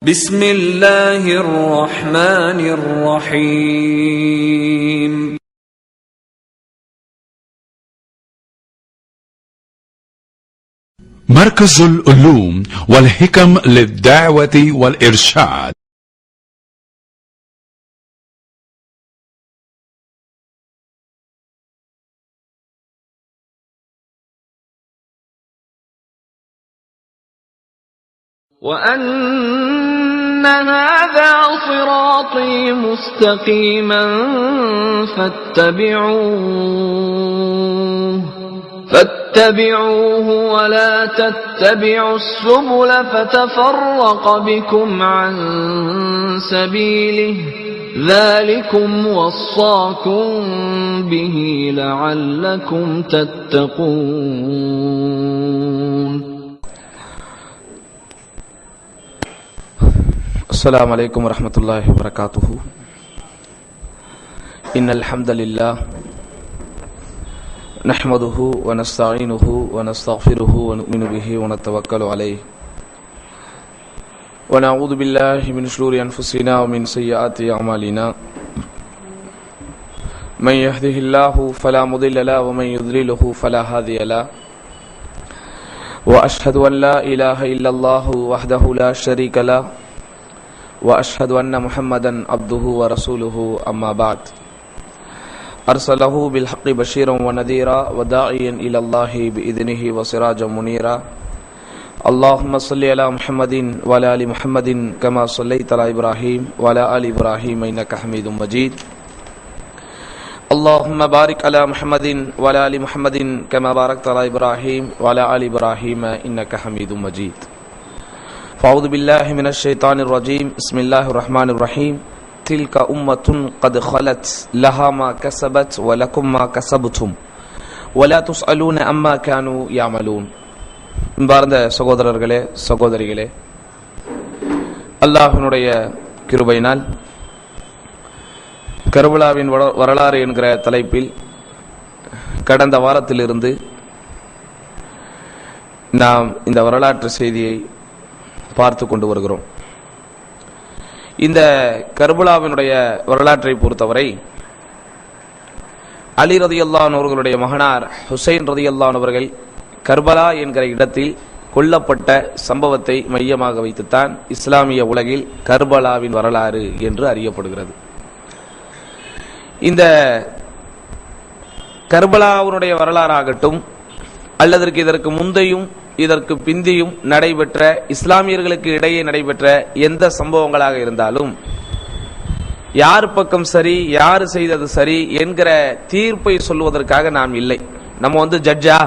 بسم الله الرحمن الرحيم مركز العلوم والحكم للدعوة والإرشاد. وأن هذا صراطي مستقيما فاتبعوه ولا تتبعوا السبل فتفرق بكم عن سبيله ذلكم وصاكم به لعلكم تتقون. السلام عليكم ورحمة الله وبركاته. إن الحمد لله نحمده ونستعينه ونستغفره ونؤمن به ونتوكل عليه ونعوذ بالله من شرور أنفسنا ومن سيئات أعمالنا. من يهده الله فلا مضل له ومن يضلله فلا هادي له. وأشهد أن لا إله إلا الله وحده لا شريك له وأشهد أن محمدا عبده ورسوله. أما بعد، أرسله بالحق بشيرا ونذيرا وداعيا إلى الله بإذنه وسراجا منيرا. اللهم صل على محمد وعلى آل محمد كما صليت على إبراهيم وعلى آل إبراهيم إنك حميد مجيد. اللهم بارك على محمد وعلى آل محمد كما باركت على إبراهيم وعلى آل إبراهيم إنك حميد مجيد. فأعوذ بالله من الشيطان الرجيم. بسم الله الرحمن الرحيم. تلك أمة قد خلت لها ما كسبت ولكم ما كسبتم ولا تسألون عما كانوا يعملون. அன்பார்ந்த சகோதரர்களே சகோதரிகளே, அல்லாஹ்வினுடைய கிருபையினால் கர்பலாவின் வரலாறு என்கிற தலைப்பில் கடந்த வாரத்திலிருந்து நாம் இந்த வரலாற்று செய்தியை பார்த்து கொண்டு வருகிறோம். இந்த கர்பலாவினுடைய வரலாற்றை பொறுத்தவரை அலி ரதியல்லாஹு அவர்களுடைய மகனார் ஹுசைன் ரதியல்லாஹு அவர்கள் கர்பலா என்கிற இடத்தில் கொல்லப்பட்ட சம்பவத்தை மையமாக வைத்துத்தான் இஸ்லாமிய உலகில் கர்பலாவின் வரலாறு என்று அறியப்படுகிறது. இந்த கர்பலாவினுடைய வரலாறாகட்டும் அல்லது இதற்கு முந்தையும் இதற்கு பிந்தியும் நடைபெற்ற இஸ்லாமியர்களுக்கு இடையே நடைபெற்ற எந்த சம்பவங்களாக இருந்தாலும் யார் பக்கம் சரி யார் செய்தது சரி என்கிற தீர்ப்பை சொல்வதற்காக நாம் இல்லை. நம்ம ஜட்ஜா,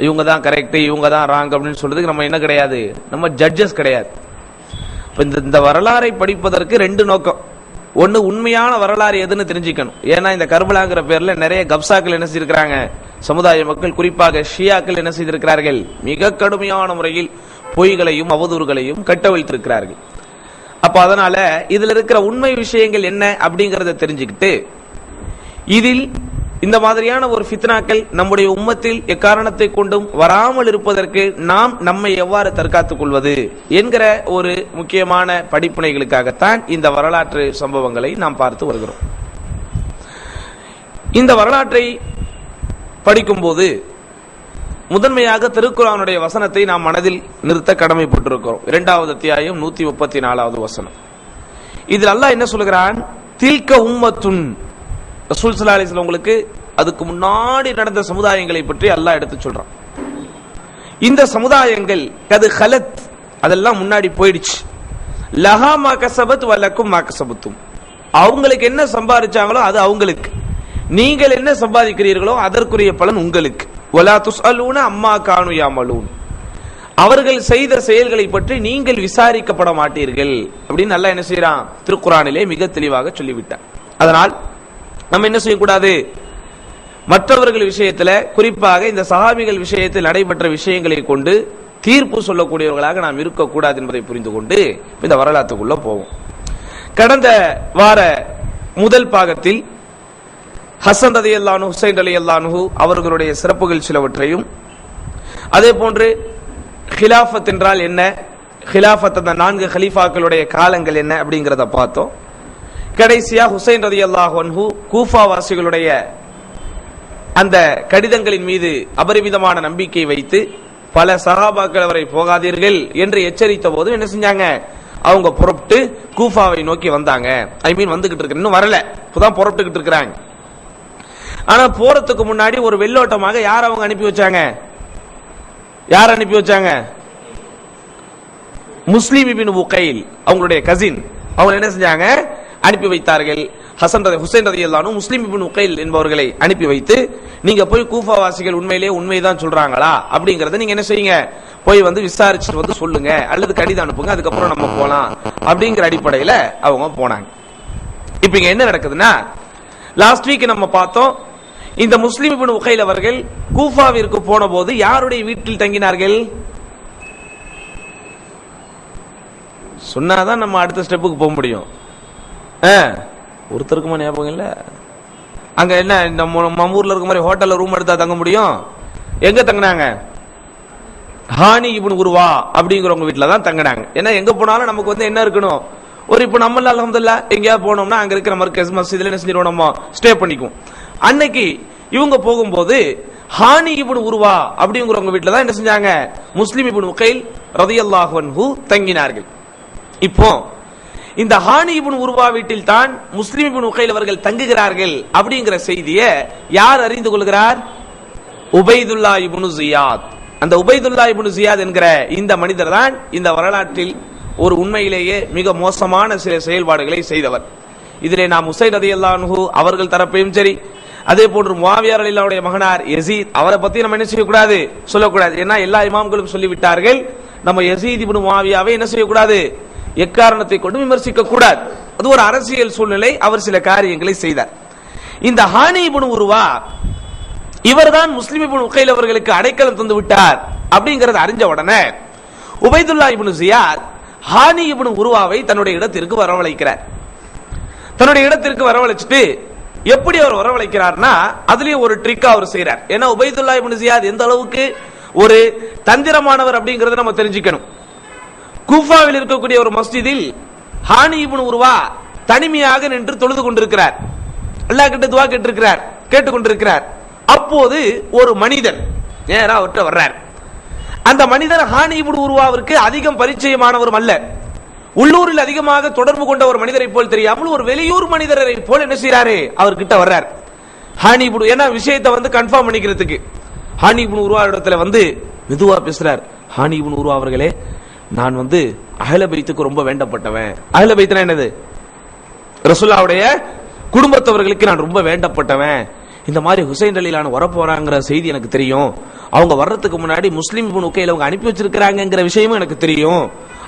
இவங்க தான் கரெக்ட் இவங்க தான் ராங் அப்படின்னு சொல்றதுக்கு நம்ம என்ன கிடையாது, நம்ம ஜட்ஜஸ் கிடையாது. இந்த வரலாறை படிப்பதற்கு ரெண்டு நோக்கம். ஒன்னு, உண்மையான வரலாறு எதுன்னு தெரிஞ்சுக்கணும். ஏன்னா இந்த கர்பலாங்கிற பேர்ல நிறைய கப்சாக்கள் என்ன செய்திருக்கிறாங்க, சமுதாய மக்கள் குறிப்பாக ஷியாக்கள் என்ன செய்திருக்கிறார்கள், மிக கடுமையான முறையில் பொய்களையும் அவதூறுகளையும் கட்டவிழ்த்திருக்கிறார்கள். அப்ப அதனால இதுல இருக்கிற உண்மை விஷயங்கள் என்ன அப்படிங்கறத தெரிஞ்சுக்கிட்டு இதில் இந்த மாதிரியான ஒரு ஃபித்னாக்கள் நம்முடைய உம்மத்தில் எக்காரணத்தை கொண்டும் வராமல் இருப்பதற்கு நாம் நம்மை எவ்வாறு தற்காத்துக் கொள்வது என்கிற ஒரு முக்கியமான படிப்பினைகளுக்காகத்தான் இந்த வரலாற்று சம்பவங்களை நாம் பார்த்து வருகிறோம். இந்த வரலாற்றை படிக்கும்போது முதன்மையாக திருக்குர்ஆனுடைய வசனத்தை நாம் மனதில் நிறுத்த கடமைப்பட்டிருக்கிறோம். 2வது அத்தியாயம் 134வது வசனம். இதில் அல்லாஹ் என்ன சொல்கிறான், தில்க உம்மத்துன். ரசூல் ஸல்லல்லாஹு அலைஹி வஸல்லம் உங்களுக்கு அதுக்கு முன்னாடி நடந்த சமுதாயங்களை பற்றி அல்லாஹ் எடுத்து சொல்றான். இந்த சமுதாயங்கள் கது ஹலத், அதெல்லாம் முன்னாடி போயிடுச்சு. லஹா மா கஸபத் வலக்கும் மா கஸபத்தும். அவங்களுக்கு என்ன சம்பாதிச்சாங்களோ அது அவங்களுக்கு, நீங்கள் என்ன சம்பாதிக்கிறீர்களோ அதற்குரிய பலன் உங்களுக்கு. வலா துஸ்அலூன அம்மா கானு யாமலூன். அவர்கள் செய்த செயல்களை பற்றி நீங்கள் விசாரிக்கப்பட மாட்டீர்கள் அப்படின்னு அல்லாஹ் என்ன செய்யறான், திருக்குர்ஆனிலே மிக தெளிவாக சொல்லிவிட்டார். அதனால் நம்ம என்ன செய்யக்கூடாது, மற்றவர்கள் விஷயத்துல குறிப்பாக இந்த சஹாபிகள் விஷயத்தில் நடைபெற்ற விஷயங்களை கொண்டு தீர்ப்பு சொல்லக்கூடியவர்களாக நாம் இருக்கக்கூடாது என்பதை புரிந்து கொண்டு இந்த வரலாற்றுக்குள்ள போவோம். கடந்த வார முதல் பாகத்தில் ஹசன் ரலியல்லாஹு அன்ஹு, ஹுசைன் ரலியல்லாஹு அன்ஹு அவர்களுடைய சிறப்புகள் சிலவற்றையும், அதே போன்று ஹிலாஃபத் என்றால் என்ன, ஹிலாஃபத் அந்த 4 கலீஃபாக்களுடைய காலங்கள் என்ன அப்படிங்கறத பார்த்தோம். கடைசியா ஹுசைன் ரலியல்லாஹு அன்ஹு கூஃபா வாசிகளுடைய அந்த கடிதங்களின் மீது அபரிமிதமான நம்பிக்கை வைத்து பல சஹாபாக்கள் அவரை போகாதீர்கள் என்று எச்சரித்த போது என்ன செஞ்சாங்க, அவங்க புறப்பட்டு கூஃபாவை நோக்கி வந்தாங்க. வந்துகிட்டு இருக்கு, இன்னும் வரல, இப்பதான் புறப்பட்டுக்கிட்டு இருக்கிறாங்க. ஆனா போறதுக்கு முன்னாடி ஒரு வெள்ளோட்டமாக யார் அவங்க அனுப்பி வச்சாங்க, யார் அனுப்பி வச்சாங்க? முஸ்லிம் இப்னு உகைல் அவங்களுடைய கசின், அவங்க என்ன செஞ்சாங்க, அனுப்பி வைத்தார்கள். ஹுசைன் ரலியல்லாஹு அன்ஹு முஸ்லிம் இப்னு உகைல் என்பவர்களை அனுப்பி வைத்து, நீங்க போய் கூஃபா வாசிகள் உண்மையிலேயே உண்மைதான் சொல்றாங்களா அப்படிங்கறத நீங்க என்ன செய்யுங்க, போய் விசாரிச்சுட்டு சொல்லுங்க, அல்லது கடிதம் அனுப்புங்க, அதுக்கப்புறம் நம்ம போலாம் அப்படிங்கிற அடிப்படையில அவங்க போனாங்க. இப்ப இங்க என்ன நடக்குதுன்னா, லாஸ்ட் வீக் நம்ம பார்த்தோம், இந்த முஸ்லிம் இப்னு உகைல் அவர்கள் கூஃபாவிற்கு போன போது யாருடைய வீட்டில் தங்கினார்கள்? சொன்னாதான் நம்ம அடுத்த ஸ்டெப்புக்கு போக முடியும். ஒருத்தருக்குமா ஞாபகம் இல்ல? அங்க என்ன நம்ம ஊர்ல இருக்க மாதிரி ஹோட்டல்ல ரூம் எடுத்தா தங்க முடியும்? எங்க தங்கினாங்க? ஹானி இப்னு உர்வா அப்படிங்கிறவங்க வீட்டுல தான் தங்கினாங்க. ஏன்னா எங்க போனாலும் நமக்கு என்ன இருக்கணும், ஒரு இப்ப நம்ம அல்ஹம்துலில்லாஹ் எங்கேயாவது போனோம்னா அங்க இருக்கிற மர்கஸ் மஸ்ஜித்ல என்ன செஞ்சிருவோம், நம்ம ஸ்டே பண்ணிக்குவோம். அன்னைக்கு இவங்க போகும்போது ஹானி இப்னு உர்வா அப்படிங்கிறவங்க வீட்டுல தான் என்ன செஞ்சாங்க, முஸ்லிம் இப்னு உகைல் ரலியல்லாஹு அன்ஹு தங்கினார்கள். இப்போ இந்த ஹானி இப்னு உர்வா வீட்டில் தான் முஸ்லிம் இப்னு உகைல் அவர்கள் தங்குகிறார்கள் அப்படிங்கிற செய்தியை யார் அறிந்து கொள்கிறார்? உபைதுல்லா இப்னு ஜியாத். அந்த உபைதுல்லா இப்னு ஜியாத் என்கிற இந்த மனிதர் தான் இந்த வரலாற்றில் ஒரு உண்மையிலேயே மிக மோசமான சில செயல்பாடுகளை செய்தவர். இதிலே நாம் ஹுசைன் ரலியல்லாஹு அன்ஹு அவர்கள் தரப்பையும் சரி, அதே போன்று முஆவியா ரலியல்லாஹு மகனார் யஸீத் அவரை பத்தி நம்ம என்ன செய்யக்கூடாது, சொல்லக்கூடாது. ஏன்னா எல்லா இமாம்களும் சொல்லிவிட்டார்கள், நம்ம யஸீத் இப்னு முஆவியாவை என்ன செய்யக்கூடாது, எக்காரணத்தை கொண்டு விமர்சிக்க கூடாது. அது ஒரு அரசியல் சூழ்நிலை, அவர் சில காரியங்களை செய்தார். இந்த ஹானி இப்னு உர்வா இவர்தான் முஸ்லிம் இப்னு உகைல் அவர்களுக்கு அடைக்கலம் தந்து விட்டார் அப்படிங்கறத அறிஞ்ச உடனே உபைதுல்லா இப்னு ஜியாத் ஹானி இப்னு உர்வாவை தன்னுடைய இடத்திற்கு வரவழைக்கிறார். தன்னுடைய இடத்திற்கு வரவழைச்சிட்டு எப்படி அவர் வரவழைக்கிறார்னா, அதுலயும் ஒரு ட்ரிக் அவர் செய்யறார். ஏன்னா உபைதுல்லா இப்னு ஜியாத் எந்த அளவுக்கு ஒரு தந்திரமானவர் அப்படிங்கறத நம்ம தெரிஞ்சுக்கணும். கூஃபாவில் இருக்கக்கூடிய ஒரு மஸ்ஜிதில் ஹானி இப்னு உர்வா தனிமையாக நின்று தொழுது கொண்டிருக்கிறார். அல்லாஹ் கிட்ட துஆ கேட்டுக்கொண்டிருக்கிறார். அப்போது ஒரு மனிதர் நேரா அவர்கிட்ட வர்றார். அந்த மனிதர் ஹானி இப்னு உர்வாவிற்கு அதிகம் பரிச்சயமானவரும் அல்ல, உள்ளூரில் அதிகமாக தொடர்பு கொண்ட ஒரு மனிதரை போல் தெரியாமல் ஒரு வெளியூர் மனிதரை போல் என்ன செய்யறாரு, அவர்கிட்ட வர்றார். ஹானி இப்னு ஏன்னா விஷயத்தை கன்ஃபார்ம் பண்ணிக்கிறதுக்கு ஹானி இப்னு உர்வா இடத்துல மெதுவா பேசுறார். ஹானி இப்னு உர்வா அவர்களே, நான் அஹ்ல பைத்துக்கு ரொம்ப வேண்டப்பட்டவன். அஹ்ல பைத்னா என்னது? ரசூலுல்லாஹ்வுடைய குடும்பத்தவர்களுக்கு நான் ரொம்ப வேண்டப்பட்டவன். இந்த மாதிரி ஹுசைன் ரலியல்லாஹு வர போறாங்கிற செய்தி எனக்கு தெரியும். அவங்க வர்றதுக்கு முன்னாடி முஸ்லிம் இப்னு உகைல் அவங்க அனுப்பி வச்சிருக்காங்கங்கிற விஷயமும் எனக்கு தெரியும்.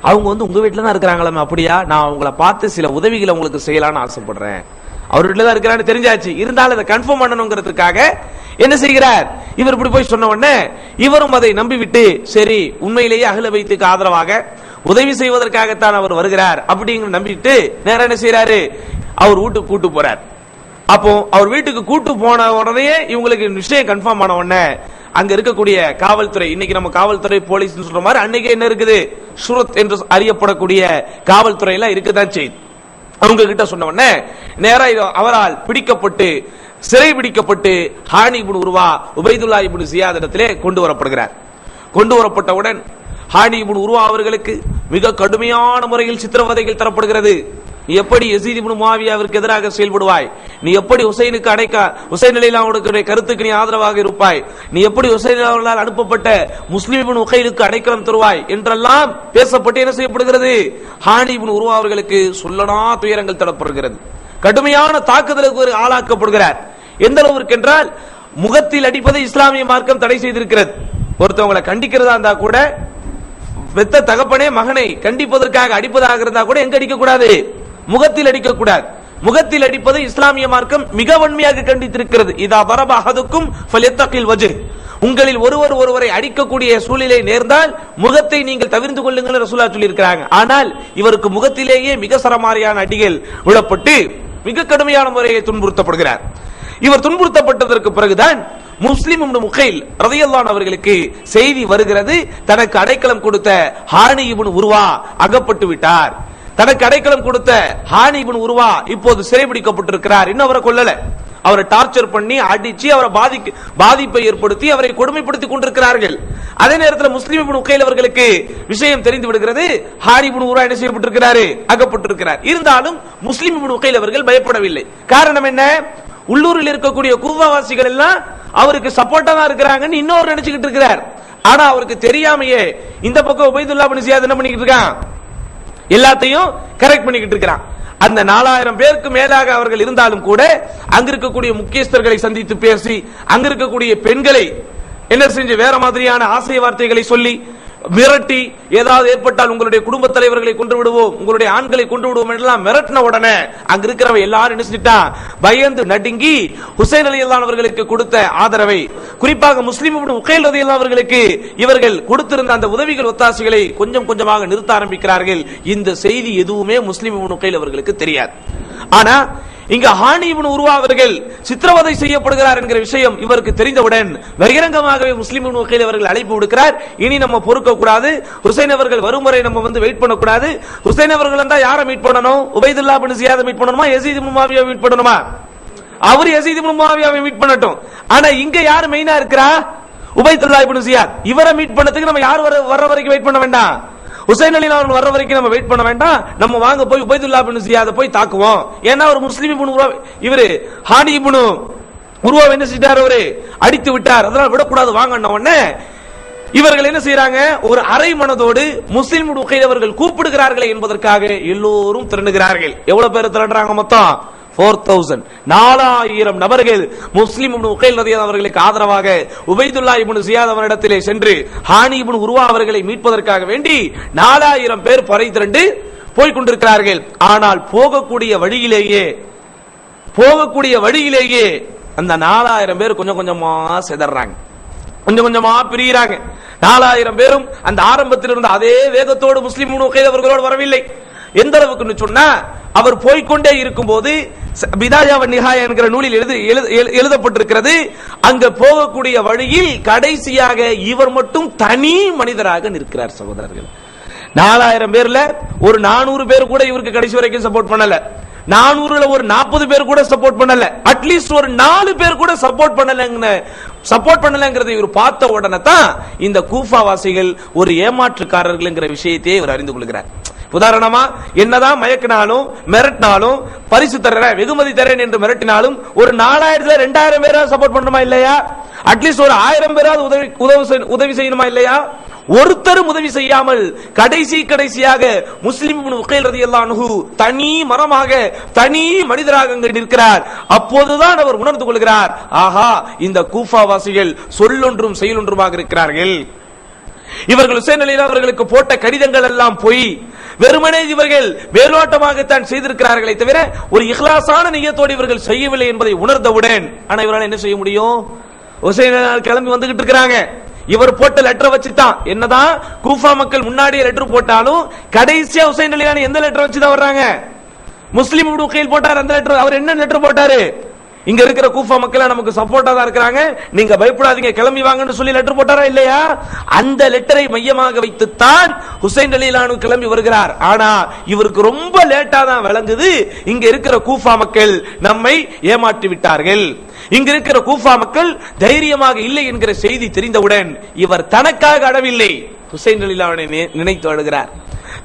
அவங்க உங்க வீட்டுல தான் இருக்கிறாங்களே, அப்படியா? நான் அவங்கள பார்த்து சில உதவிகளை உங்களுக்கு செய்யலாம்னு ஆசைப்படுறேன். அவர் வீட்டுல தான் இருக்கிறான்னு தெரிஞ்சாச்சு, இருந்தாலும் அதை கன்ஃபார்ம் பண்ணணுங்கிறதுக்காக என்ன செய்கிறார், இவர் இப்படி போய் சொன்ன உடனே இவரும் அதை நம்பிவிட்டு, சரி உண்மையிலேயே அஹ்ல பைத்துக்கு ஆதரவாக உதவி செய்வதற்காகத்தான் அவர் வருகிறார் அப்படிங்கிற நம்பிட்டு நேரம் என்ன செய்யறாரு, அவர் வீட்டுக்கு கூட்டு போறார். அப்போ அவர் வீட்டுக்கு கூட்டு போன உடனே இவங்களுக்கு விஷயம் கன்ஃபார்ம் ஆன உடனே அங்க இருக்கக்கூடிய காவல்துறை, இன்னைக்கு நம்ம காவல்துறை போலீஸ் சொல்ற மாதிரி அன்னைக்கு என்ன இருக்குது, ஷுரத் என்று அறியப்படக்கூடிய காவல்துறை எல்லாம் இருக்குதான் செய்யுது. அவங்க கிட்ட சொன்ன உடனே நேரா அவரால் பிடிக்கப்பட்டு சிறை பிடிக்கப்பட்டு ஹானி இப்னு உர்வா உபைதுல்லா இப்னு ஜியாத் இடத்திலே கொண்டு வரப்படுகிறார். கொண்டு வரப்பட்டவுடன் ஹானி இப்னு உர்வா அவர்களுக்கு மிக கடுமையான முறையில் சித்திரவதைகள் தரப்படுகிறது. நீ எப்படி யஸீத் இப்னு முஆவியாவிற்கு எதிராக செயல்படுவாய், நீ எப்படி ஹுசைனுக்கு ஹுசைன் ரலியல்லாஹு கருத்துக்கு நீ ஆதரவாக இருப்பாய், நீ எப்படி ஹுசைன் அவர்களால் அனுப்பப்பட்ட முஸ்லிம் இப்னு உகைலுக்கு அடைக்கலம் தருவாய் என்றெல்லாம் பேசப்பட்டு என்ன செய்யப்படுகிறது, ஹானி இப்னு உர்வா அவர்களுக்கு சொல்லனா துயரங்கள் தரப்படுகிறது. கடுமையான தாக்குதலுக்கு ஆளாக்கப்படுகிறார். எந்த அளவிற்கு என்றால், முகத்தில் அடிப்பதை இஸ்லாமிய மார்க்கம் தடை செய்திருக்கிறது. ஒருத்தவங்களை கண்டிக்கிறதா இருந்தா கூட, பெத்த தகப்பனே மகனை கண்டிப்பதற்காக அடிப்பதாக இருந்தா கூட எங்க அடிக்க கூடாது, முகத்தில் அடிக்கக்கூடாது. முகத்தில் அடிப்பதை இஸ்லாமிய மார்க்கம் மிக வன்மையாக கண்டித்திருக்கிறது. இதா பரப அஹதுக்கும் ஃபல்யத்தகில் வஜ், உங்களில் ஒருவரை அடிக்கக்கூடிய சூழ்நிலை நேர்ந்தால் முகத்தை நீங்கள் தவிர்த்து கொள்ளுங்கள் ரசூலுல்லாஹ் சொல்லி இருக்கிறாங்க. ஆனால் இவருக்கு முகத்திலேயே மிக சரமாரியான அடிகள் விழப்பட்டு மிக கடுமையான முறையை துன்புறுத்தப்படுகிறார். இவர் துன்புறுத்தப்பட்டதற்கு பிறகுதான் முஸ்லிம் இப்னு முகைல் ரலியல்லாஹு அன்ஹு அவர்களுக்கு செய்தி வருகிறது, தனக்கு அடைக்கலம் கொடுத்த ஹானி இப்னு உர்வா அகப்பட்டு விட்டார். தனக்கு அடைக்கலம் கொடுத்த ஹானி இப்னு உர்வா இப்போது சிறைபிடிக்கப்பட்டிருக்கிறார். இன்னும் அவரை கொல்லல, அவரை டார்ச்சர் பண்ணி அடிச்சு அவரை பாதிப்பை ஏற்படுத்தி அவரை கொடுமைப்படுத்தி கொண்டிருக்கிறார்கள். அதே நேரத்தில் முஸ்லிம் இப்னு முகைல் அவர்களுக்கு விஷயம் தெரிந்து விடுகிறது, ஹானி இப்னு உர்வா என்ன செய்யப்பட்டிருக்கிறார், அகப்பட்டிருக்கிறார். இருந்தாலும் முஸ்லிம் இப்னு முகைல் அவர்கள் பயப்படவில்லை. காரணம் என்ன? உள்ளூரில் இருக்கக்கூடிய கூஃபாவாசிகள் எல்லாம் அவருக்கு சப்போர்ட்டா தான் இருக்கிறாங்கன்னு இன்னொரு நினைச்சுக்கிட்டு இருக்கிறார். ஆனா அவருக்கு தெரியாமையே இந்த பக்கம் உபைதுல்லா இப்னு ஜியாத் என்ன பண்ணிக்கிட்டு இருக்கான், எல்லாத்தையும் கரெக்ட் பண்ணிக்கிட்டு இருக்கிறான். அந்த 4000 பேருக்கு மேலாக அவர்கள் இருந்தாலும் கூட அங்க இருக்கக்கூடிய முக்கியஸ்தர்களை சந்தித்து பேசி, அங்க இருக்கக்கூடிய பெண்களை என்ன செஞ்சு வேற மாதிரியான ஆசை வார்த்தைகளை சொல்லி மிரட்டி, ஏதாவது ஏற்பட்டால் உங்களுடைய குடும்ப தலைவர்களை கொண்டு விடுவோம், உங்களுடைய ஆண்களை கொண்டு விடுவோம் என்றெல்லாம் மிரட்டின உடனே அங்க இருக்கிறவ எல்லாரும் நினைச்சிட்டான், பயந்து நடுங்கி ஹுசைன் ரலியல்லாஹு அவர்களுக்கு கொடுத்த ஆதரவை, குறிப்பாக முஸ்லிம் இப்னு முகைல் ரலியல்லாஹு அவர்களுக்கு இவர்கள் கொடுத்திருந்த அந்த உதவிகள் ஒத்தாசைகளை கொஞ்சம் கொஞ்சமாக நிறுத்த ஆரம்பிக்கிறார்கள். இந்த செய்தி எதுவுமே முஸ்லிம் இப்னு முகைல் அவர்களுக்கு தெரியாது. ஆனா இங்க ஹானி இப்னு உர்வா அவர்கள் சித்திரவதை செய்யப்படுகிறார் என்கிற விஷயம் இவருக்கு தெரிந்தவுடன் பகிரங்கமாகவே முஸ்லிம் இப்னு முகைல் அவர்கள் அழைப்பு விடுக்கிறார். இனி நம்ம பொறுக்க கூடாது, ஹுசைன் அவர்கள் வரும் வரை நம்ம வெயிட் பண்ண கூடாது. ஹுசைன் அவர்கள் தான் யாரை மீட் பண்ணணும், உபைதுல்லா இப்னு ஜியாத் மீட் பண்ணணுமா, யஸீத் இப்னு முஆவியா மீட் பண்ணணுமா? அவர் யஸீத் இப்னு முஆவியாவை மீட் பண்ணட்டும். ஆனா இங்க யார் மெயினா இருக்கிறா, உபைதுல்லா இப்னு ஜியாத். இவரை மீட் பண்ணதுக்கு நம்ம யார் வர்ற வரைக்கும் வெயிட் பண்ண வேண்டாம், ஹுசைன் அலி அவர்கள் வர்ற வரைக்கும் நம்ம வெயிட் பண்ண வேண்டாம், நம்ம வாங்க போய் உபைதுல்லா இப்னு ஜியாத் போய் தாக்குவோம். ஏன்னா ஒரு முஸ்லிம் இப்னு உர்வா, இவரு ஹானி இப்னு உர்வா என்ன செஞ்சார், அவரு அடித்து விட்டார், அதனால விடக்கூடாது வாங்கன்ன உடனே இவர்கள் என்ன செய்யறாங்க, ஒரு அரை மனதோடு முஸ்லிம் இப்னு முகைல் அவர்கள் கூப்பிடுகிறார்களே என்பதற்காக எல்லோரும் திரண்டுகிறார்கள். எவ்வளவு பேர் திரண்டுறாங்க? மொத்தம் 4000 4000 நபர்கள் முஸ்லிம் இப்னு முகைல் ரலியல்லாஹு அவர்களுக்கு ஆதரவாக உபைதுல்லா இப்னு ஜியாத் அவரிடத்திலே சென்று ஹானி இப்னு உர்வா அவர்களை மீட்பதற்காக வேண்டி 4000 பேர் படை திரண்டு போய் கொண்டிருக்கிறார்கள். ஆனால் போகக்கூடிய வழியிலேயே அந்த 4000 பேர் கொஞ்சம் கொஞ்சமா சிதறாங்க, கொஞ்சம் கொஞ்சமா பிரிகிறாங்க. 4000 பேரும் அந்த ஆரம்பத்தில் இருந்த அதே வேகத்தோடு முஸ்லிம் இப்னு முகைல் அவர்களோடு வரவில்லை. எந்த அளவுக்கு சொன்னா, அவர் போய்கொண்டே இருக்கும் போது பிதாயா வ நிஹாயா என்கிற நூலில் எழுதப்பட்டிருக்கிறது, அங்க போகக்கூடிய வழியில் கடைசியாக இவர் மட்டும் தனி மனிதராக நிற்கிறார். சகோதரர்கள், 4000 பேர்ல ஒரு 400 பேர் கூட இவருக்கு கடைசி வரைக்கும் சப்போர்ட் பண்ணல, 400ல ஒரு 40 பேர் கூட சப்போர்ட் பண்ணல, அட்லீஸ்ட் ஒரு 4 பேர் கூட சப்போர்ட் பண்ணலங்கிறதை இவர் பார்த்த உடனே தான் இந்த கூஃபா வாசிகள் ஒரு ஏமாற்றுக்காரர்கள் என்கிற விஷயத்தையே இவர் அறிந்து கொள்கிறார். உதாரணமா, என்னதான் மயக்கினாலும் மிரட்டினாலும் பரிசு தர்றேன் வெகுமதி தரேன் என்று மிரட்டினாலும் ஒரு 4000ல 2000 பேராவது சப்போர்ட் பண்ணணுமா இல்லையா? அட்லீஸ்ட் ஒரு 1000 பேராவது உதவி செய்யணுமா இல்லையா? ஒருத்தரும் உதவி செய்யாமல் கடைசியாக முஸ்லிம் இப்னு முகைல் ரலியல்லாஹு அன்ஹு தனி மரமாக தனி மனிதராக அங்கு நிற்கிறார். அப்போதுதான் அவர் உணர்ந்து கொள்கிறார், ஆஹா, இந்த கூஃபா வாசிகள் சொல்லொன்றும் செயலொன்றுமாக இருக்கிறார்கள். இவர்கள் ஹுசைன் அலி அவர்களுக்கு போட்ட கடிதங்கள் எல்லாம் போய் வெறுமனே இவர்கள் மேலோட்டமாகத்தான் செய்திருக்கிறார்களே தவிர ஒரு இஹ்லாசான நியத்தோடு இவர்கள் செய்யவில்லை என்பதை உணர்ந்தவுடன், ஆனா இவரால் என்ன செய்ய முடியும்? ஹுசைன் கிளம்பி வந்துகிட்டு இருக்கிறாங்க. இவர் போட்ட லெட்டர் வச்சுதான், என்னதான் கூஃபா மக்கள் முன்னாடியே லெட்டர் போட்டாலும் கடைசியா ஹுசைன் அலி எந்த லெட்டர் வச்சுதான் வர்றாங்க? முஸ்லிம் இப்னு முகைல் போட்டார் அந்த லெட்டர். அவர் என்ன லெட்டர் போட்டாரு? இங்க இருக்கிற கூஃபா மக்கள் நமக்கு சப்போர்ட்டா தான் இருக்கிறாங்க, நீங்க பயப்படாதீங்க கிளம்பி வாங்கன்னு சொல்லி லெட்டர் போட்டாரா இல்லையா? அந்த லெட்டரை மையமாக வைத்துத்தான் ஹுசைன் ரலியல்லாஹு அன்ஹு கிளம்பி வருகிறார். ஆனா இவருக்கு ரொம்ப லேட்டா தான் விளங்குது, இங்க இருக்கிற கூஃபா மக்கள் நம்மை ஏமாற்றி விட்டார்கள், இங்க இருக்கிற கூஃபா மக்கள் தைரியமாக இல்லை என்கிற செய்தி தெரிந்தவுடன் இவர் தனக்காக அழவில்லை, ஹுசைன் ரலியல்லாஹு அன்ஹு நினைத்து அழுகிறார்.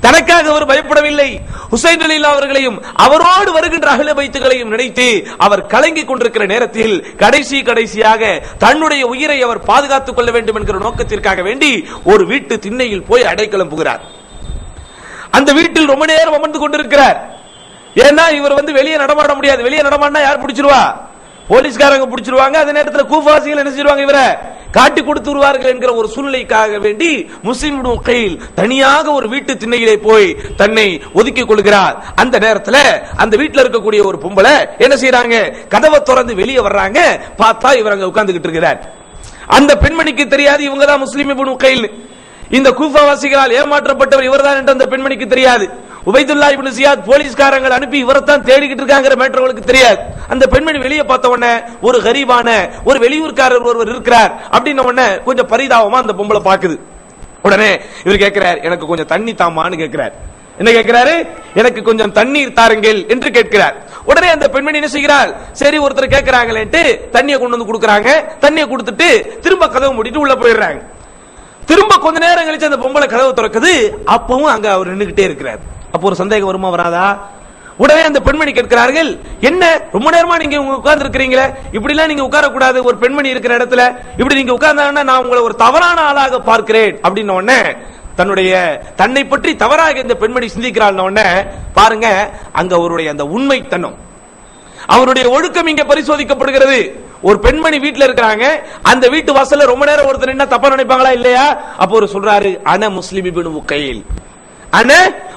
தனக்காக அவர் பயப்படவில்லை, ஹுசைன் ரலியல்லாஹு அவர்களையும் அவரோடு வருகின்ற அஹ்ல பைத்துகளையும் நினைத்து அவர் கலங்கிக் கொண்டிருக்கிற நேரத்தில் கடைசியாக தன்னுடைய உயிரை அவர் பாதுகாத்துக் கொள்ள வேண்டும் என்கிற நோக்கத்திற்காக வேண்டி ஒரு வீட்டு திண்ணையில் போய் அடைக்கலம் புகிறார். அந்த வீட்டில் ரொம்ப நேரம் அமர்ந்து கொண்டிருக்கிறார். ஏன்னா இவர் வெளியே நடமாட முடியாது, வெளியே நடமாடினா யார் பிடிச்சிருவா? போலீஸ்காரங்க பிடிச்சிருவாங்க. அதே நேரத்தில் கூஃபாசிகள் என்ன செய்வாங்க, இவரை காட்டி கொடுத்து வருவார்கள் என்கிற ஒரு சூழ்நிலைக்காக வேண்டி முஸ்லிம் இப்னு முகைல் தனியாக ஒரு வீட்டு திண்ணையிலே போய் தன்னை ஒதுக்கிக் கொள்கிறார். அந்த நேரத்தில் அந்த வீட்டில் இருக்கக்கூடிய ஒரு பொம்பளை என்ன செய்யறாங்க, கதவை திறந்து வெளியே வர்றாங்க. பார்த்தா இவர் அங்க உட்கார்ந்துகிட்டு இருக்கிறார். அந்த பெண்மணிக்கு தெரியாது இவங்க தான் முஸ்லிம் இப்னு முகைல், இந்த கூஃபாவாசிகளால் ஏமாற்றப்பட்டவர் இவர்தான் என்று அந்த பெண்மணிக்கு தெரியாது. உபைதுல்லா இப்னு ஜியாத் போலீஸ்காரங்களை அனுப்பி இவரைத்தான் தேடிக்கிட்டு இருக்காங்கிற மேட்டர் அவங்களுக்கு தெரியாது. அந்த பெண்மணி வெளியே பார்த்த உடனே ஒரு கரீபான ஒரு வெளியூர்காரர் ஒருவர் இருக்கிறார் அப்படின்ன உடனே கொஞ்சம் பரிதாபமா அந்த பொம்பளை பாக்குது. உடனே இவர் கேட்கிறார், எனக்கு கொஞ்சம் தண்ணி தாமான்னு கேட்கிறார். என்ன கேட்கிறாரு? எனக்கு கொஞ்சம் தண்ணீர் தாருங்கள் என்று கேட்கிறார். உடனே அந்த பெண்மணி என்ன செய்கிறார், சரி ஒருத்தர் கேட்கிறாங்களேன்ட்டு தண்ணியை கொண்டு வந்து கொடுக்கறாங்க. தண்ணியை கொடுத்துட்டு திரும்ப கதவு மூடிட்டு உள்ள போயிடுறாங்க. திரும்ப கொஞ்ச நேரம் கழிச்சு அந்த பொம்பளை கதவு திறக்குது. அப்பவும் அங்க அவர் நின்னுகிட்டே இருக்கிறார். அப்போ ஒரு சந்தேகம் வருமா வராதா? உடனே அந்த பெண்மணி கேட்கிறார்கள், என்ன ரொம்ப நேரமா நீங்க உட்கார்ந்து இருக்கிறீங்களே, இப்படி எல்லாம் நீங்க உட்கார கூடாது, ஒரு பெண்மணி இருக்கிற இடத்துல இப்படி நீங்க உட்கார்ந்தா நான் உங்களை ஒரு தவறான ஆளாக பார்க்கிறேன் அப்படின்ன உடனே தன்னுடைய தன்னை பற்றி தவறாக இந்த பெண்மணி சிந்திக்கிறாள். உடனே பாருங்க, அங்க அவருடைய அந்த உண்மைத்தனம், அவருடைய ஒழுக்கம் இங்க பரிசோதிக்கப்படுகிறது. ஒரு பெண்மணி வீட்டுல இருக்கிறாங்க, அந்த வீட்டு வாசல்ல ரொம்ப நேரம் ஒருத்தர் என்ன தப்பா நினைப்பாங்களா இல்லையா? அப்போ ஒரு சொல்றாரு, அன முஸ்லிம் இப்னு உகைல், அன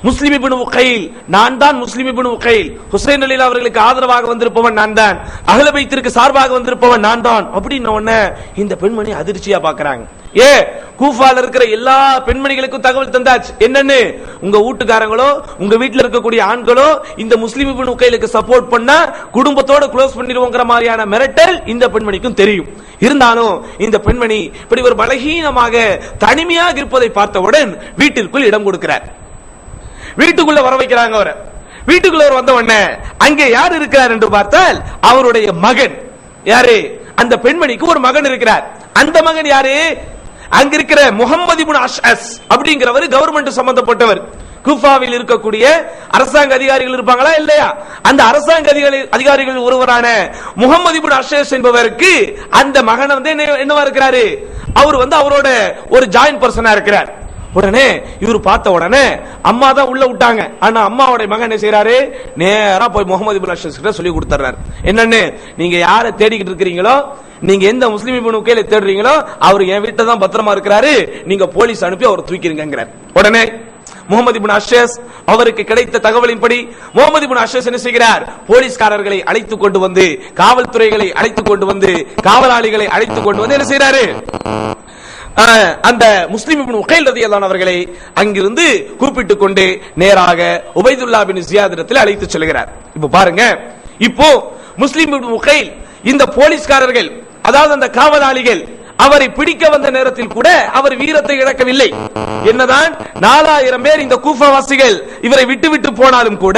முஸ்லிம் இப்னு உகைல், நான் தான் முஸ்லிம் இப்னு உகைல், ஹுசைன் அலி அவர்களுக்கு ஆதரவாக வந்திருப்பவன் நான் தான், அஹ்ல பைத்திற்கு சார்பாக வந்திருப்பவன் நான் தான் அப்படின்ன உடனே இந்த பெண்மணி அதிர்ச்சியா பாக்குறாங்க. கூஃபால இருக்கிற எல்லா பெண்மணிகளுக்கும் தகவல் தந்தாச்சு. என்னன்னு, உங்க வீட்டுக்காரங்களோ உங்க வீட்டுல இருக்கக்கூடிய ஆண்களோ இந்த முஸ்லிம் இப்னு உகைலுக்கு சப்போர்ட் பண்ணா குடும்பத்தோட க்ளோஸ் பண்ணிடுவோங்கிற மாதிரியான மிரட்டல் இந்த பெண்மணிக்கும் தெரியும். இருந்தாலும் இந்த பெண்மணி இப்படி ஒரு பலகீனமாக தனிமையாக இருப்பதை பார்த்தவுடன் வீட்டிற்குள் இடம் கொடுக்கிறார். வீட்டுக்குள்ள வர வைக்கிறாங்க. அவரை வீட்டுக்குள்ள வந்த உடனே அங்கே யார் இருக்கிறார் என்று பார்த்தால் அவருடைய மகன். யாரு? அந்த பெண்மணிக்கு ஒரு மகன் இருக்கிறார். அந்த மகன் யாரு? அங்க இருக்கிற முஹம்மது இப்னு அஷ்அஸ் அப்படிங்கிறவர் கவர்மெண்ட் சம்பந்தப்பட்டவர். கூஃபாவில் இருக்கக்கூடிய அரசாங்க அதிகாரிகள் இருப்பாங்களா இல்லையா? அந்த அரசாங்க அதிகாரிகள் ஒருவரான முஹம்மது இப்னு அஷ்அஸ் என்பவருக்கு அந்த மகன் வந்து என்னவா இருக்கிறாரு, அவர் வந்து அவரோட ஒரு ஜாயின்ட் பர்சனா இருக்கிறார். உடனே இவர் பார்த்த உடனே அம்மா தான் உள்ள விட்டாங்க. ஆனா அம்மாவோட மகன் என்ன செய்யறாரு, நேரா போய் முஹம்மது இப்னு அஷ்அஸ் கிட்ட சொல்லி கொடுத்துறாரு. என்னன்னு, நீங்க யாரை தேடிக்கிட்டு இருக்கிறீங்களோ, நீங்க எந்த முஸ்லிம் இப்னு உகைலை தேடுறீங்களோ அவர் என் வீட்டை தான் பத்திரமா இருக்கிறாரு, நீங்க போலீஸ் அனுப்பி அவர் தூக்கிருங்கிறார். உடனே முஹம்மது இப்னு அஷ்அஸ் அவருக்கு கிடைத்த தகவலின்படி முஹம்மது இப்னு அஷ்அஸ் என்ன செய்கிறார், போலீஸ்காரர்களை அழைத்துக் கொண்டு வந்து, காவல்துறைகளை அழைத்துக் கொண்டு வந்து, காவலாளிகளை அழைத்துக் கொண்டு வந்து என்ன செய்யறாரு, அந்த முஸ்லிம் இப்னு உகைல் ரலியல்லாஹு அன்ஹு அவர்களை அங்கிருந்து கூப்பிட்டுக் கொண்டு நேராக உபைதுல்லா பின் ஜியாத் இடத்தில் அழைத்து செல்கிறார். இப்போ பாருங்க, இப்போ முஸ்லிம் இப்னு உகைல் இந்த போலீஸ்காரர்கள், அதாவது அந்த காவலாளிகள் அவரை பிடிக்க வந்த நேரத்தில் கூட அவர் வீரத்தை இழக்கவில்லை. என்னதான் 4000 பேர் இந்த கூஃபாவாசிகள் இவரை விட்டு விட்டு போனாலும் கூட,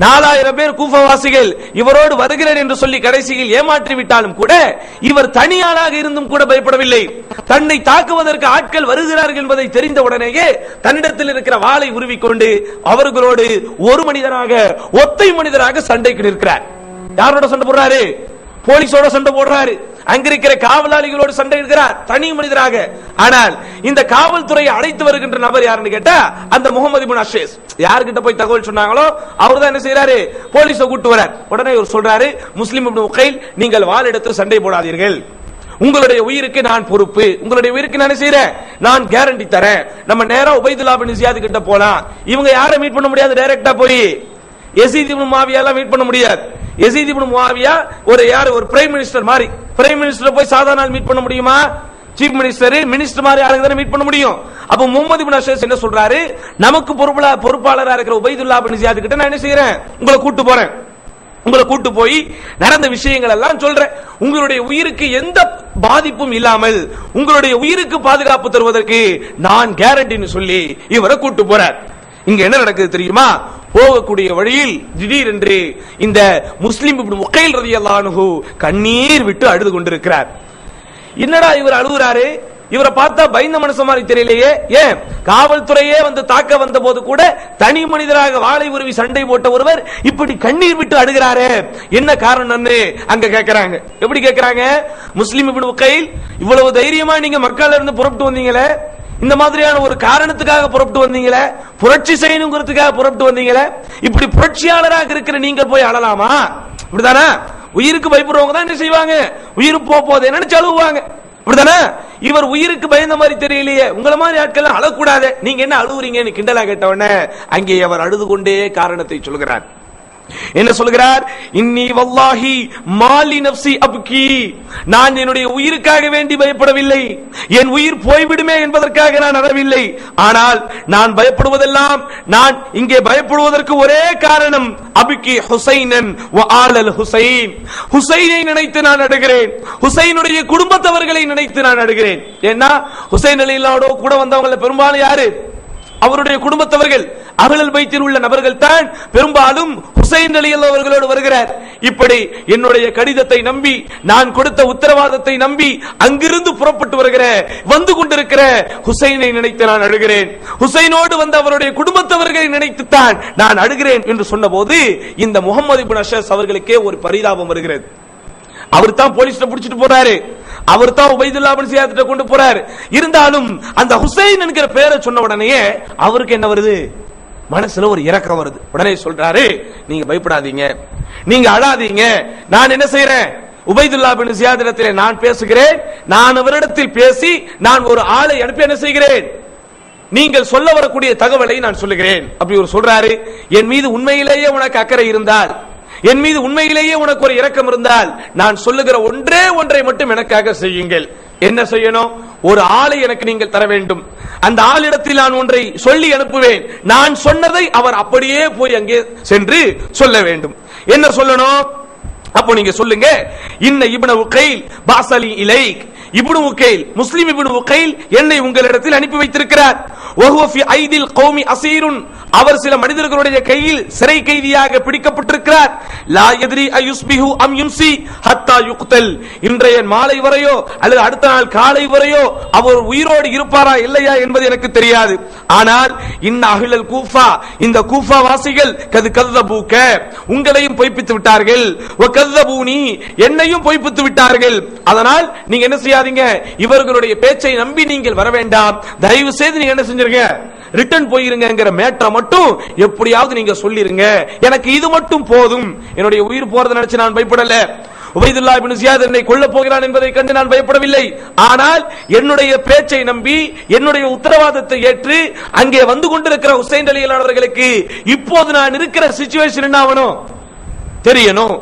4000 பேர் கூஃபாவாசிகள் இவரோடு வருகிறேன் என்று சொல்லி கடைசியில் ஏமாற்றி விட்டாலும் கூட இவர் தனியாளாக இருந்தும் கூட பயப்படவில்லை. தன்னை தாக்குவதற்கு ஆட்கள் வருகிறார்கள் என்பதை தெரிந்த உடனேயே தன்னிடத்தில் இருக்கிற வாளை உருவிக்கொண்டு அவர்களோடு ஒரு மனிதனாக, ஒத்தை மனிதராக சண்டைக்கு நிற்கிறார். யாரோட சண்டை போடுறாரு? போலீஸோட சண்டை போடுறாரு. அங்கிருக்கிற காவலாளிகளோடு சண்டை இருக்கிறார் தனி மனிதராக. ஆனால் இந்த காவல்துறையை அழைத்து வருகின்ற நபர் யாருன்னு கேட்டா அந்த முஹம்மது இப்னு அஷ்அஸ். யார்கிட்ட போய் தகவல் சொன்னாங்களோ அவர் தான் என்ன செய்யறாரு, போலீஸ கூட்டு வரார். உடனே இவர் சொல்றாரு, முஸ்லிம் இப்னு உகைல், நீங்கள் வாள் எடுத்து சண்டை போடாதீர்கள், உங்களுடைய உயிருக்கு நான் பொறுப்பு, உங்களுடைய உயிருக்கு நான் செய்யறேன், நான் கேரண்டி தரேன். நம்ம நேரா உபைதுல்லா பின் ஜியாத் கிட்ட போலாம். இவங்க யாரை மீட் பண்ண முடியாது, டைரக்டா போய் யஸீத் இப்னு முஆவியா எல்லாம் மீட் பண்ண முடியாது. யஸீத் இப்னு முஆவியா ஒரு பிரைம் மினிஸ்டர் மாதிரி, பிரைம் மினிஸ்டர் போய் சாதாரண மீட் பண்ண முடியுமா? சீஃப் மினிஸ்டர், மினிஸ்டர் மாதிரி ஆளுங்க தானே மீட் பண்ண முடியும். அப்ப முஹம்மது இப்னு அஷ்அஸ் என்ன சொல்றாரு, நமக்கு பொறுப்பாளரா இருக்கிற உபைதுல்லா பின் ஜியாத் கிட்ட நான் என்ன செய்யறேன், உங்களை கூட்டு போறேன், உங்களை கூட்டு போய் நடந்த விஷயங்கள் எல்லாம் சொல்றேன். உங்களுடைய உயிருக்கு எந்த பாதிப்பும் இல்லாமல் உங்களுடைய உயிருக்கு பாதுகாப்பு தருவதற்கு நான் கேரண்டின்னு சொல்லி இவரை கூட்டு போறார். இங்க என்ன நடக்குது தெரியுமா? போகக்கூடிய வழியில் திடீரென்று இந்த முஸ்லிம் இப்னு உகைல் ரலியல்லாஹு அன்ஹு கண்ணீர் விட்டு அழுது கொண்டிருக்கிறார். என்னடா இவர் அழுகுறாரு, இவரை பார்த்தா பயந்த மனுஷன் மாதிரி தெரியலையே, ஏன் காவல்துறையே வந்து தாக்க வந்த போது கூட தனி மனிதராக வாளை உருவி சண்டை போட்ட ஒருவர் இப்படி கண்ணீர் விட்டு அழுகிறாரு, என்ன காரணம்னு அங்க கேட்கிறாங்க. எப்படி கேட்கிறாங்க, முஸ்லிம் இப்னு உகைல், இவ்வளவு தைரியமா நீங்க மக்கள்ல இருந்து புறப்பட்டு வந்தீங்களே, இந்த மாதிரியான ஒரு காரணத்துக்காக புறப்பட்டு வந்தீங்களே, புரட்சி செய்யணுங்கிறதுக்காக புறப்பட்டு வந்தீங்களே, இப்படி புரட்சியாளராக இருக்கிற நீங்க போய் அழலாமா? இப்படிதானே உயிருக்கு பயப்படுறவங்க தான் என்ன செய்வாங்க, உயிர் போதே நினைச்சு அழுவாங்க. அப்படிதானே இவர் உயிருக்கு பயந்த மாதிரி தெரியலையே, உங்களை மாதிரி ஆட்கள் அழக்கூடாது, நீங்க என்ன அழுவுறீங்கன்னு கிண்டலா கேட்டவன அங்கே அவர் அழுது கொண்டே காரணத்தை சொல்கிறார். என்ன சொல்கிறார்? இன்னி வல்லாஹி மாலி நப்சி அப்கி, நான் என்னுடைய உயிருக்காக வேண்டி பயப்படவில்லை, என் உயிர் போய்விடுமே என்பதற்காக நான் அறவில்லை. ஆனால் நான் பயப்படுவதெல்லாம், நான் இங்கே பயப்படுவதற்கு ஒரே காரணம், அப்கி ஹுசைனன் வ ஆலல் ஹுசைன், ஹுசைனை நினைத்து நான் அழுகிறேன், ஹுசைனுடைய குடும்பத்தவர்களை நினைத்து நான் அழுகிறேன். ஏன்னா ஹுசைன் ரலியல்லாஹு கூட வந்தவங்க பெரும்பாலும் யாரு? அவருடைய குடும்பத்தவர்கள், அஹ்லுல் பைத்தில் உள்ள நபர்கள் தான் பெரும்பாலும் ஹுசைன் ரலியல்லாஹு அவர்களோடு வருகிறார். இப்படி என்னுடைய கடிதத்தை நம்பி, நான் கொடுத்த உத்தரவாதத்தை நம்பி அங்கிருந்து புறப்பட்டு வருகிற, வந்து கொண்டிருக்கிற ஹுசைனை நினைத்து நான் அழுகிறேன், ஹுசைனோடு வந்த அவருடைய குடும்பத்தவர்களை நினைத்துத்தான் நான் அழுகிறேன் என்று சொன்னபோது இந்த முஹம்மது இப்னு அஷஸ் அவர்களுக்கே ஒரு பரிதாபம் வருகிறது. அவர் தான் போலீஸ்ல பிடிச்சிட்டு போறாரு, அவர் தான் உபைதுல்லா இப்னு ஜியாத் கொண்டு போறாரு. இருந்தாலும் அந்த ஹுசைன் என்கிற பெயரை சொன்ன உடனே அவருக்கு என்ன வருது? மனசுல ஒரு இரக்கம் வருது. உடனே சொல்றாரு, நீங்க பயப்படாதீங்க, நீங்க அழாதீங்க, நான் என்ன செய்யறேன், உபைதுல்லா இப்னு ஜியாத் இடத்திலே நான் பேசுகிறேன், நான் அவரிடத்தில் பேசி நான் ஒரு ஆளை அனுப்பி என்ன செய்கிறேன், நீங்கள் சொல்ல வரக்கூடிய தகவலை நான் சொல்லுகிறேன். அப்படி ஒரு சொல்றாரு, என் மீது உண்மையிலேயே உனக்கு அக்கறை இருந்தால், என் மீது உண்மையிலேயே உனக்கு ஒரு இரக்கம் இருந்தால், நான் சொல்லுகிற ஒன்றே ஒன்றை மட்டும் எனக்காக செய்யுங்கள். என்ன செய்யணும்? ஒரு ஆளை எனக்கு நீங்கள் தர வேண்டும். அந்த ஆளிடத்தில் நான் ஒன்றை சொல்லி அனுப்புவேன். நான் சொன்னதை அவர் அப்படியே போய் அங்கே சென்று சொல்ல வேண்டும். என்ன சொல்லணும்? அப்போ நீங்க சொல்லுங்க, இன்ன இப்னு உகைல் பாஸலி இலைக், இப்னு உகைல், முஸ்லிம் இப்னு உகைல் என்னை உங்களிடத்தில் அனுப்பி வைத்திருக்கிறார். வஹுவ ஃபி ஐதில் கௌமி அஸீருன், அவர் சில மனிதர்களுடைய கையில் சிறை கைதியாக பிடிக்கப்பட்டிருக்கிறார். லா யத்ரி அயுஸ்பிஹு அம் யும்சி ஹத்தா யுக்தல், இன்றைய மாலை வரையோ அல்லது அடுத்த நாள் காலை வரையோ அவர் உயிரோடு இருப்பாரா இல்லையா என்பது எனக்கு தெரியாது. ஆனால் இன்ன அஹ்லல் கூஃபா, இந்த கூஃபா வாசிகள் கது கذبூக, உங்களையும் பொய்ப்பித்து விட்டார்கள், வ கذبூனி, என்னையும் பொய்ப்பித்து விட்டார்கள். அதனால் நீங்க என்ன செய்யாதீங்க, இவர்களுடைய பேச்சை நம்பி நீங்கள் வர வேண்டாம், தயவு செய்து நீங்க என்ன செஞ்சிருங்க, ரிட்டர்ன் போயிருங்கிற மேட்டரை மட்டும் எப்படியாவது நீங்க சொல்லிருங்க, எனக்கு இது மட்டும் போதும், என்னுடைய உயிர் போறதை நினைச்சு நான் பயப்படல, உபைதுல்லா இப்னு ஜியாத் என்னை கொல்ல போகிறான் என்பதை கண்டு நான் பயப்படவில்லை. ஆனால் என்னுடைய பேச்சை நம்பி என்னுடைய உத்தரவாதத்தை ஏற்று அங்கே வந்து கொண்டிருக்கிற ஹுசைன் ரலியல்லாஹு அவர்களுக்கு இப்போது நான் இருக்கிற சிச்சுவேஷன் என்ன ஆகணும் தெரியணும்,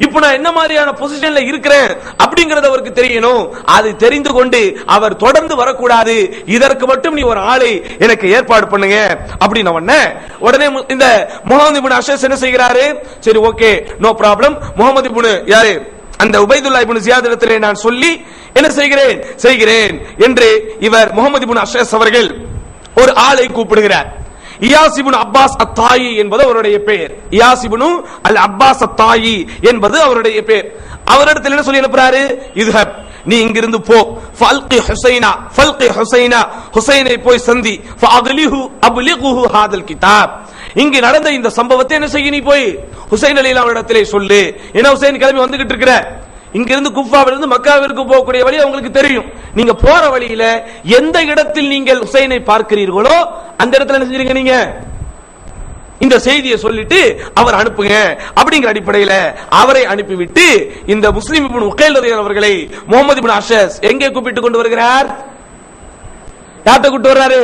இப்ப நான் என்ன மாதிரியான பொசிஷன்ல இருக்கிறேன் அப்படிங்கறது அவருக்கு தெரியணும். அது தெரிந்து கொண்டு அவர் தொடர்ந்து வரக்கூடாது, இதற்கு மட்டும் நீ ஒரு ஆளை எனக்கு ஏற்பாடு பண்ணுங்க அப்படின்னு உடனே இந்த முஹம்மது இப்னு அஷஸ் என்ன செய்கிறாரு, சரி ஓகே நோ ப்ராப்ளம், முஹம்மது இப்னு யாரு அந்த உபைதுல்லா இப்னு ஜியாத் இடத்திலே நான் சொல்லி என்ன செய்கிறேன் என்று இவர் முஹம்மது இப்னு அஷஸ் அவர்கள் ஒரு ஆளை கூப்பிடுகிறார். இயாஸ் இப்னு அப்பாஸ் அத்தாயி என்பது அவருடைய பெயர். இயாஸ் இப்னு அல் அப்பாஸ் அத்தாயி என்பது அவருடைய பெயர். அவரிடத்தில் என்ன சொல்லி அனுப்புறாரு, இதுஹப், நீ இங்கிருந்து போ, ஃபல்கி ஹுசைனா, ஹுசைனை போய் சந்தி, அப்லிகுஹு ஹாதல் கிதாப், இங்கு நடந்த இந்த சம்பவத்தை என்ன செய்ய, நீ போய் ஹுசைன் ரலியல்லாஹு இடத்திலே சொல்லு. ஏன்னா ஹுசைன் கிளம்பி வந்துகிட்டு இருக்கிற, இங்கிருந்து குஃபாவிலிருந்து மக்காவிற்கு போகக்கூடிய வழி உங்களுக்கு தெரியும். நீங்க போற வழியில எந்த இடத்தில் நீங்கள் ஹுசைனை பார்க்கிறீர்களோ அந்த இடத்துல என்ன செஞ்சீங்க, நீங்க இந்த செய்தியை சொல்லிட்டு அவர் அனுப்புங்க அப்படிங்கிற அடிப்படையில் அவரை அனுப்பிவிட்டு இந்த முஸ்லிம் இப்னு உகைல் ரலியல்லாஹு அவர்களை முஹம்மது இப்னு அஷஸ் எங்கே கூப்பிட்டு கொண்டு வருகிறார், யார்ட்ட கூட்டு வர்றாரு,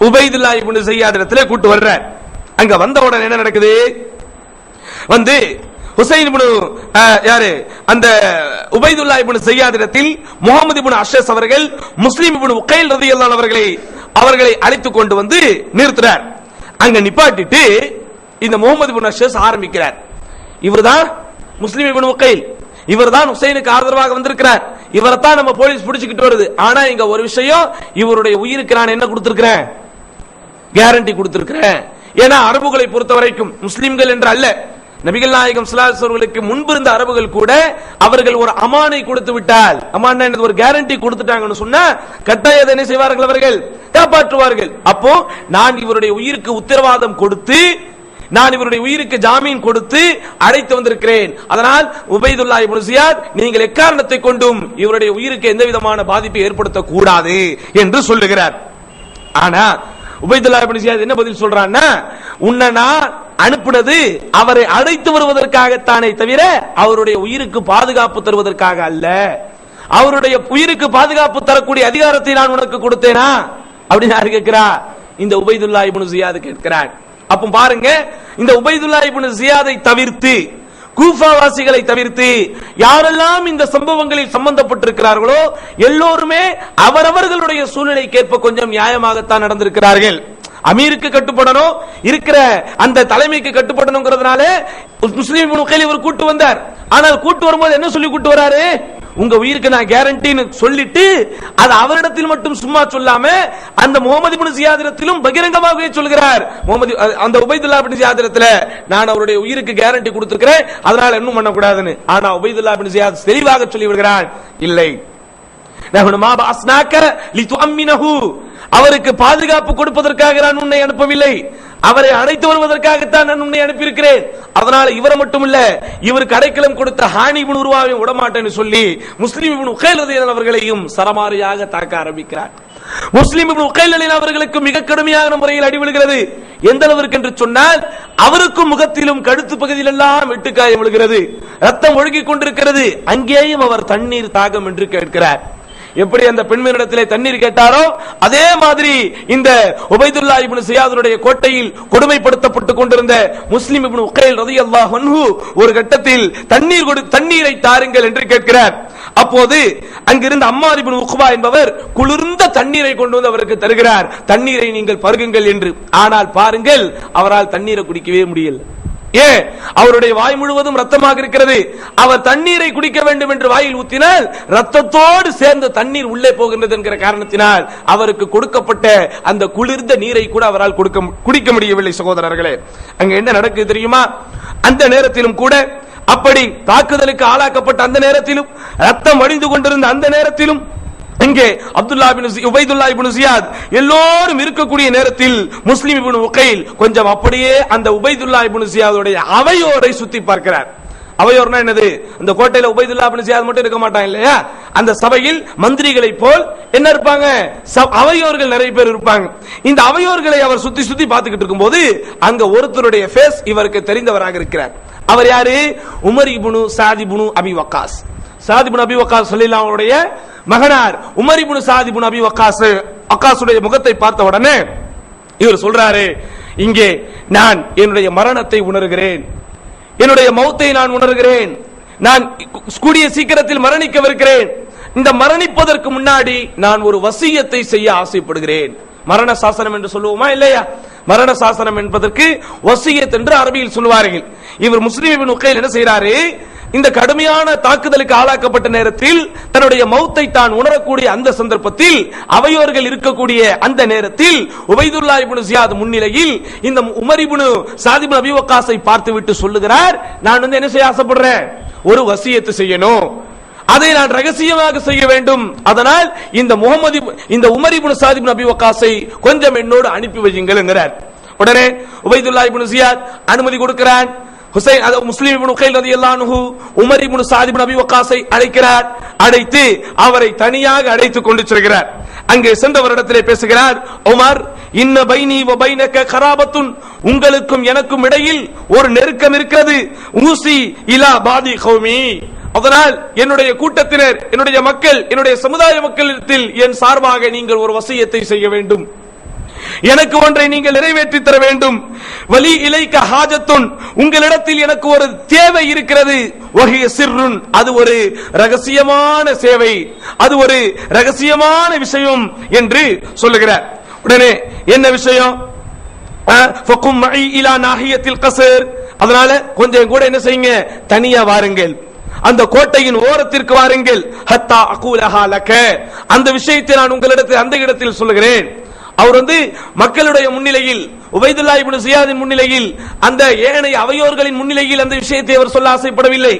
உபைதுல்லா இப்னு ஜியாத் இடத்திலே கூட்டு வர்றார். அங்க வந்தவுடன் என்ன நடக்குது, வந்து ஹுசைன் இப்னு யாரு அந்த உபைதுல்லா இப்னு ஜியாத் இடத்தில் முஹம்மது இப்னு அஷஸ் அவர்கள் முஸ்லிம் இப்னு உகைல் ரலியல்லாஹு அவர்களை அழைத்துக் கொண்டு வந்து நிறுத்துறார். அங்க நிப்பாட்டிட்டு இந்த முஹம்மது இப்னு அஷஸ் ஆரம்பிக்கிறார். இவர்தான் முஸ்லிம் இப்னு உகைல், இவர்தான் ஹுசைனுக்கு ஆதரவாக வந்திருக்கிறார், இவரைத்தான் நம்ம போலீஸ் பிடிச்சுக்கிட்டு வருது. ஆனா இங்க ஒரு விஷயம், இவருடைய உயிருக்கு நான் என்ன கொடுத்திருக்கிறேன், கேரண்டி கொடுத்திருக்கிறேன். ஏன்னா அரபுகளை பொறுத்த வரைக்கும் முஸ்லிம்கள் என்று அல்ல, நபிகள் நாயகம் ஸல்லல்லாஹு அலைஹி வஸல்லுக்கு முன்பு இருந்த அரபுகள் கூட அவர்கள் ஒரு அமானை கொடுத்து விட்டால், அமானா என்னது, ஒரு கேரண்டி கொடுத்துட்டாங்கன்னு சொன்னா கட்டாயம் என்ன செய்வார்கள், அவர்கள் காப்பாற்றுவார்கள். அப்போ நான் இவருடைய உயிருக்கு உத்தரவாதம் கொடுத்து, நான் இவருடைய உயிருக்கு ஜாமீன் கொடுத்து அழைத்து வந்திருக்கிறேன். அதனால் உபைதுல்லா இப்னு ஜியாத், நீங்கள் எக்காரணத்தை கொண்டும் இவருடைய உயிருக்கு எந்த விதமான பாதிப்பை ஏற்படுத்த கூடாது என்று சொல்லுகிறார். ஆனா உபைதுல்லா இப்னு ஜியாத் என்ன பதில் சொல்றான்னா, உன்னை நான் அனுப்புனது அவரை அழைத்து வருவதற்காகத்தானே தவிர அவருடைய உயிருக்கு பாதுகாப்பு தருவதற்காக அல்ல, அவருடைய உயிருக்கு பாதுகாப்பு தரக்கூடிய அதிகாரத்தை நான் உனக்கு கொடுத்தேனா அப்படின்னு யாரு கேட்கிறா, இந்த உபைதுல்லா இப்னு ஜியாத் கேட்கிறார். அப்ப பாருங்க, இந்த உபைதுல்லா இப்னு ஜியாதை தவிர்த்து, கூஃபாவாசிகளை தவிர்த்து யாரெல்லாம் இந்த சம்பவங்களில் சம்பந்தப்பட்டிருக்கிறார்களோ எல்லோருமே அவரவர்களுடைய சூழ்நிலைக்கேற்ப கொஞ்சம் நியாயமாகத்தான் நடந்திருக்கிறார்கள். அமீருக்கு கட்டுப்படணும், இருக்கிற அந்த தலைமைக்கு கட்டுப்படணுங்கிறதுனால முஸ்லிம் இப்னு உகைல் இவர் கூட்டு வந்தார். ஆனால் கூட்டு வரும்போது என்ன சொல்லி கூட்டு வராரு? உங்க உயிருக்கு நான் கேரண்டின்னு சொல்லிட்டு அது அவரிடத்தில் மட்டும் சும்மா சொல்லாம அந்த முகமது இப்னு ஜியாதிடத்திலும் பகிரங்கமாகவே சொல்கிறார். முகமது அந்த உபைதுல்லா இப்னு ஜியாதிடத்துல நான் அவருடைய உயிருக்கு கேரண்டி கொடுத்திருக்கிறேன், அதனால இன்னும் பண்ணக்கூடாதுன்னு. ஆனா உபைதுல்லா இப்னு ஜியாத் தெளிவாக சொல்லி விடுகிறான், இல்லை, அவருக்கு பாதுகாப்பு கொடுப்பதற்காக நான் உன்னை அனுப்பவில்லை, அவரை அழைத்து வருவதற்காகத்தான் நான் உன்னை அனுப்பியிருக்கிறேன். அதனால இவரை மட்டும் இல்ல, இவருக்கு அடைக்கலம் கொடுத்த ஹானி இப்னு உர்வாவையும் விடமாட்டேன்னு சொல்லி முஸ்லிம் இப்னு உகைல் ரலியல்லாஹு அவர்களையும் சரமாரியாக தாக்க ஆரம்பிக்கிறார். முஸ்லிம் இப்னு உகைல் ரலியல்லாஹு அவர்களுக்கு மிக கடுமையான முறையில் அடி விழுகிறது. எந்த அளவிற்கு என்று சொன்னால் அவருக்கும் முகத்திலும் கழுத்து பகுதியில் எல்லாம் வெட்டுக்காயம் விழுகிறது, ரத்தம் ஒழுகிக் கொண்டிருக்கிறது. அங்கேயும் அவர் தண்ணீர் தாகம் என்று கேட்கிறார். எப்படி அந்த பெண்மணிடத்திலே தண்ணீர் கேட்டாரோ அதே மாதிரி இந்த உபைதுல்லா இப்னு ஜியாதுடைய கோட்டையில் கொடுமைப்படுத்தப்பட்டுக் கொண்டிருந்த முஸ்லிம் இப்னு உகைல் ரலியல்லாஹு அன்ஹு ஒரு கட்டத்தில் தண்ணீரை தாருங்கள் என்று கேட்கிறார். அப்போது அங்கிருந்த அம்மார் இப்னு உக்பா என்பவர் குளிர்ந்த தண்ணீரை கொண்டு வந்து அவருக்கு தருகிறார். தண்ணீரை நீங்கள் பருகுங்கள் என்று. ஆனால் பாருங்கள், அவரால் தண்ணீரை குடிக்கவே முடியல. ஏன்? அவருடைய வாய் முழுவதும் ரத்தமாக இருக்கிறது. அவர் தண்ணீரை குடிக்க வேண்டும் என்று வாயில் ஊத்தினால் ரத்தத்தோடு சேர்ந்த தண்ணீர் உள்ளே போகின்றது என்கிற காரணத்தினால் அவருக்கு கொடுக்கப்பட்ட அந்த குளிர்ந்த நீரை கூட அவரால் குடிக்க முடியவில்லை. சகோதரர்களே, அங்க என்ன நடக்குது தெரியுமா? அந்த நேரத்திலும் கூட, அப்படி தாக்குதலுக்கு ஆளாக்கப்பட்ட அந்த நேரத்திலும், ரத்தம் வடிந்து கொண்டிருந்த அந்த நேரத்திலும், இங்கே உபைதுல்லா இப்னு ஜியாத் எல்லோரும் இருக்கக்கூடிய நேரத்தில் முஸ்லிம் இப்னு உகைல் கொஞ்சம் அப்படியே அந்த உபைதுல்லா இப்னு ஜியாதுடைய அவையோரை சுத்தி பார்க்கிறார். அவையோர்னா என்னது? அந்த கோட்டையில உபைதுல்லா இப்னு ஜியாத் மட்டும் இருக்க மாட்டாங்க இல்லையா? அந்த சபையில் மந்திரிகளை போல் என்ன இருப்பாங்க? அவையோர்கள் நிறைய பேர் இருப்பாங்க. இந்த அவையோர்களை அவர் சுத்தி சுத்தி பார்த்துக்கிட்டு இருக்கும்போது அங்க ஒருத்தருடைய ஃபேஸ் இவருக்கு தெரிந்தவராக இருக்கிறார். அவர் யாரு? உமர் இப்னு சாத் இப்னு அபி வக்காஸ். சாத் இப்னு அபி வக்காஸ் ரலியல்லாஹு அன்ஹுடைய மகனார் உமர் இப்னு சாத் இப்னு அபி வக்காஸுடைய முகத்தை பார்த்த உடனே இவர் சொல்றாரு, இங்கே நான் என்னுடைய மரணத்தை உணர்கிறேன், என்னுடைய மௌத்தை நான் உணர்கிறேன், நான் கூடிய சீக்கிரத்தில் மரணிக்கவிருக்கிறேன். இந்த மரணிப்பதற்கு முன்னாடி நான் ஒரு வசியத்தை செய்ய ஆசைப்படுகிறேன். மரண சாசனம் என்று சொல்லுவோமா இல்லையா? மரண சாசனம் என்பதற்கு வசியத் என்று அரபியில் சொல்வார்கள். இவர் முஸ்லிம் இப்னு உகைல் என்ன செய்யறாரு? இந்த கடுமையான தாக்குதலுக்கு ஆளாக்கப்பட்ட நேரத்தில் தன்னுடைய மௌத்தை தான் உணரக்கூடிய அந்த சந்தர்ப்பத்தில் அவையோர்கள் இருக்கக்கூடிய அந்த நேரத்தில் உபைதுல்லா இப்னு ஜியாத் முன்னிலையில் இந்த உமர் இப்னு சாத் இப்னு அபி வக்காஸை பார்த்துவிட்டு சொல்லுகிறார், நான் என்ன செய்ய ஆசைப்படுறேன்? ஒரு வசியத்து செய்யணும், அதை நான் ரகசியமாக செய்ய வேண்டும். அதனால் இந்த உமர் இப்னு சாத் இப்னு அபி வக்காஸை கொஞ்சம் என்னோடு அனுப்பி வையுங்கள் என்கிறார். உடனே உபைதுல்லா இப்னு ஜியாத் அனுமதி கொடுக்கிறார். முஸ்லிம் இப்னு உகைல் ரலியல்லாஹு அன்ஹு உமர் இப்னு சாத் இப்னு அபி வக்காஸை அழைக்கிறார். அழைத்து அவரை தனியாக அழைத்துக் கொண்டு செல்கிறார். அங்கே சென்றவரிடத்திலே பேசுகிறார், உமர், இன்ன பைனி வ பைனக கராபத்துன், உங்களுக்கும் எனக்கும் இடையில் ஒரு நெருக்கம் இருக்கிறது. ஊசி இலா பாதி கௌமி, அதனால் என்னுடைய கூட்டத்தினர், என்னுடைய மக்கள், என்னுடைய சமுதாய மக்களிடத்தில் என் சார்பாக நீங்கள் ஒரு வசியத்தை செய்ய வேண்டும், எனக்கு ஒன்றை நீங்கள் நிறைவேற்றி தர வேண்டும். வலி இலைக்க ஹாஜத்துன், உங்களிடத்தில் எனக்கு ஒரு தேவை இருக்கிறது. வஹிய சிர்ருன், அது ஒரு ரகசியமான சேவை, அது ஒரு ரகசியமான விஷயம் என்று சொல்லுகிறார். உடனே என்ன விஷயம்? ஃபகும் மஇ இலா நாஹியத்தில் கஸர், அதனால கொஞ்சம் கூட என்ன செய்யுங்க, தனியா வாருங்கள், அந்த கோட்டையின் ஓரத்திற்கு வாருங்கள். ஹத்தா அகூலஹா லக, அந்த விஷயத்தை நான் உங்களிடத்தில் அந்த இடத்தில் சொல்லுகிறேன். அவர் மக்களுடைய முன்னிலையில், உபைதுல்லா இப்னு ஜியாதின் முன்னிலையில், அந்த ஏனைய அவையோர்களின் முன்னிலையில் அந்த விஷயத்தை அவர் சொல்ல ஆசைப்படவில்லை.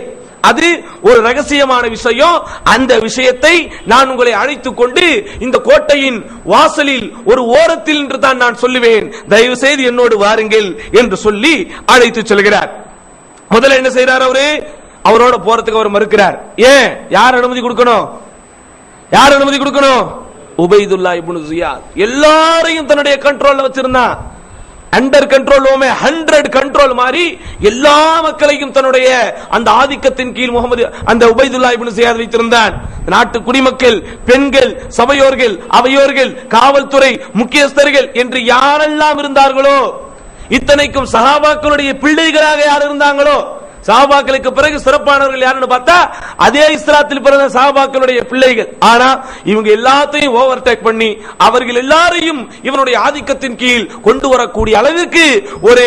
அது ஒரு ரகசியமான விஷயம். அந்த விஷயத்தை நான் உங்களை அழைத்துக் கொண்டு இந்த கோட்டையின் வாசலில் ஒரு ஓரத்தில் என்று தான் நான் சொல்லுவேன், தயவு செய்து என்னோடு வாருங்கள் என்று சொல்லி அழைத்து செல்கிறார். முதல்ல என்ன செய்யறார்? அவரோட போறதுக்கு அவர் மறுக்கிறார். ஏன்? யார் அனுமதி கொடுக்கணும்? யார் அனுமதி கொடுக்கணும்? உபைதுல்லா இப்னு ஜியாத் எல்லாரையும் தன்னுடைய கண்ட்ரோல்ல வச்சிருந்தான். அண்டர் கண்ட்ரோல் 100 கண்ட்ரோல் மாதிரி எல்லா மக்களையும் தன்னுடைய அந்த ஆதிக்கத்தின் கீழ் அந்த உபைதுல்லா இப்னு ஜியாத் வைத்திருந்தான். நாட்டு குடிமக்கள், பெண்கள், சபையோர்கள், அவையோர்கள், காவல்துறை முக்கியஸ்தர்கள் என்று யாரெல்லாம் இருந்தார்களோ இத்தனைக்கும் சஹாபாக்களுடைய பிள்ளைகளாக யார் இருந்தாங்களோ, சஹாபாக்களுக்கு பிறகு சிறப்பானவர்கள் யாருன்னு பார்த்தா அதே இஸ்லாத்தில் பிறந்த சஹாபாக்களுடைய பிள்ளைகள். ஆனா இவங்க எல்லாத்தையும் ஓவர்டேக் பண்ணி அவர்கள் எல்லாரையும் இவனுடைய ஆதிக்கத்தின் கீழ் கொண்டு வரக்கூடிய அளவிற்கு ஒரு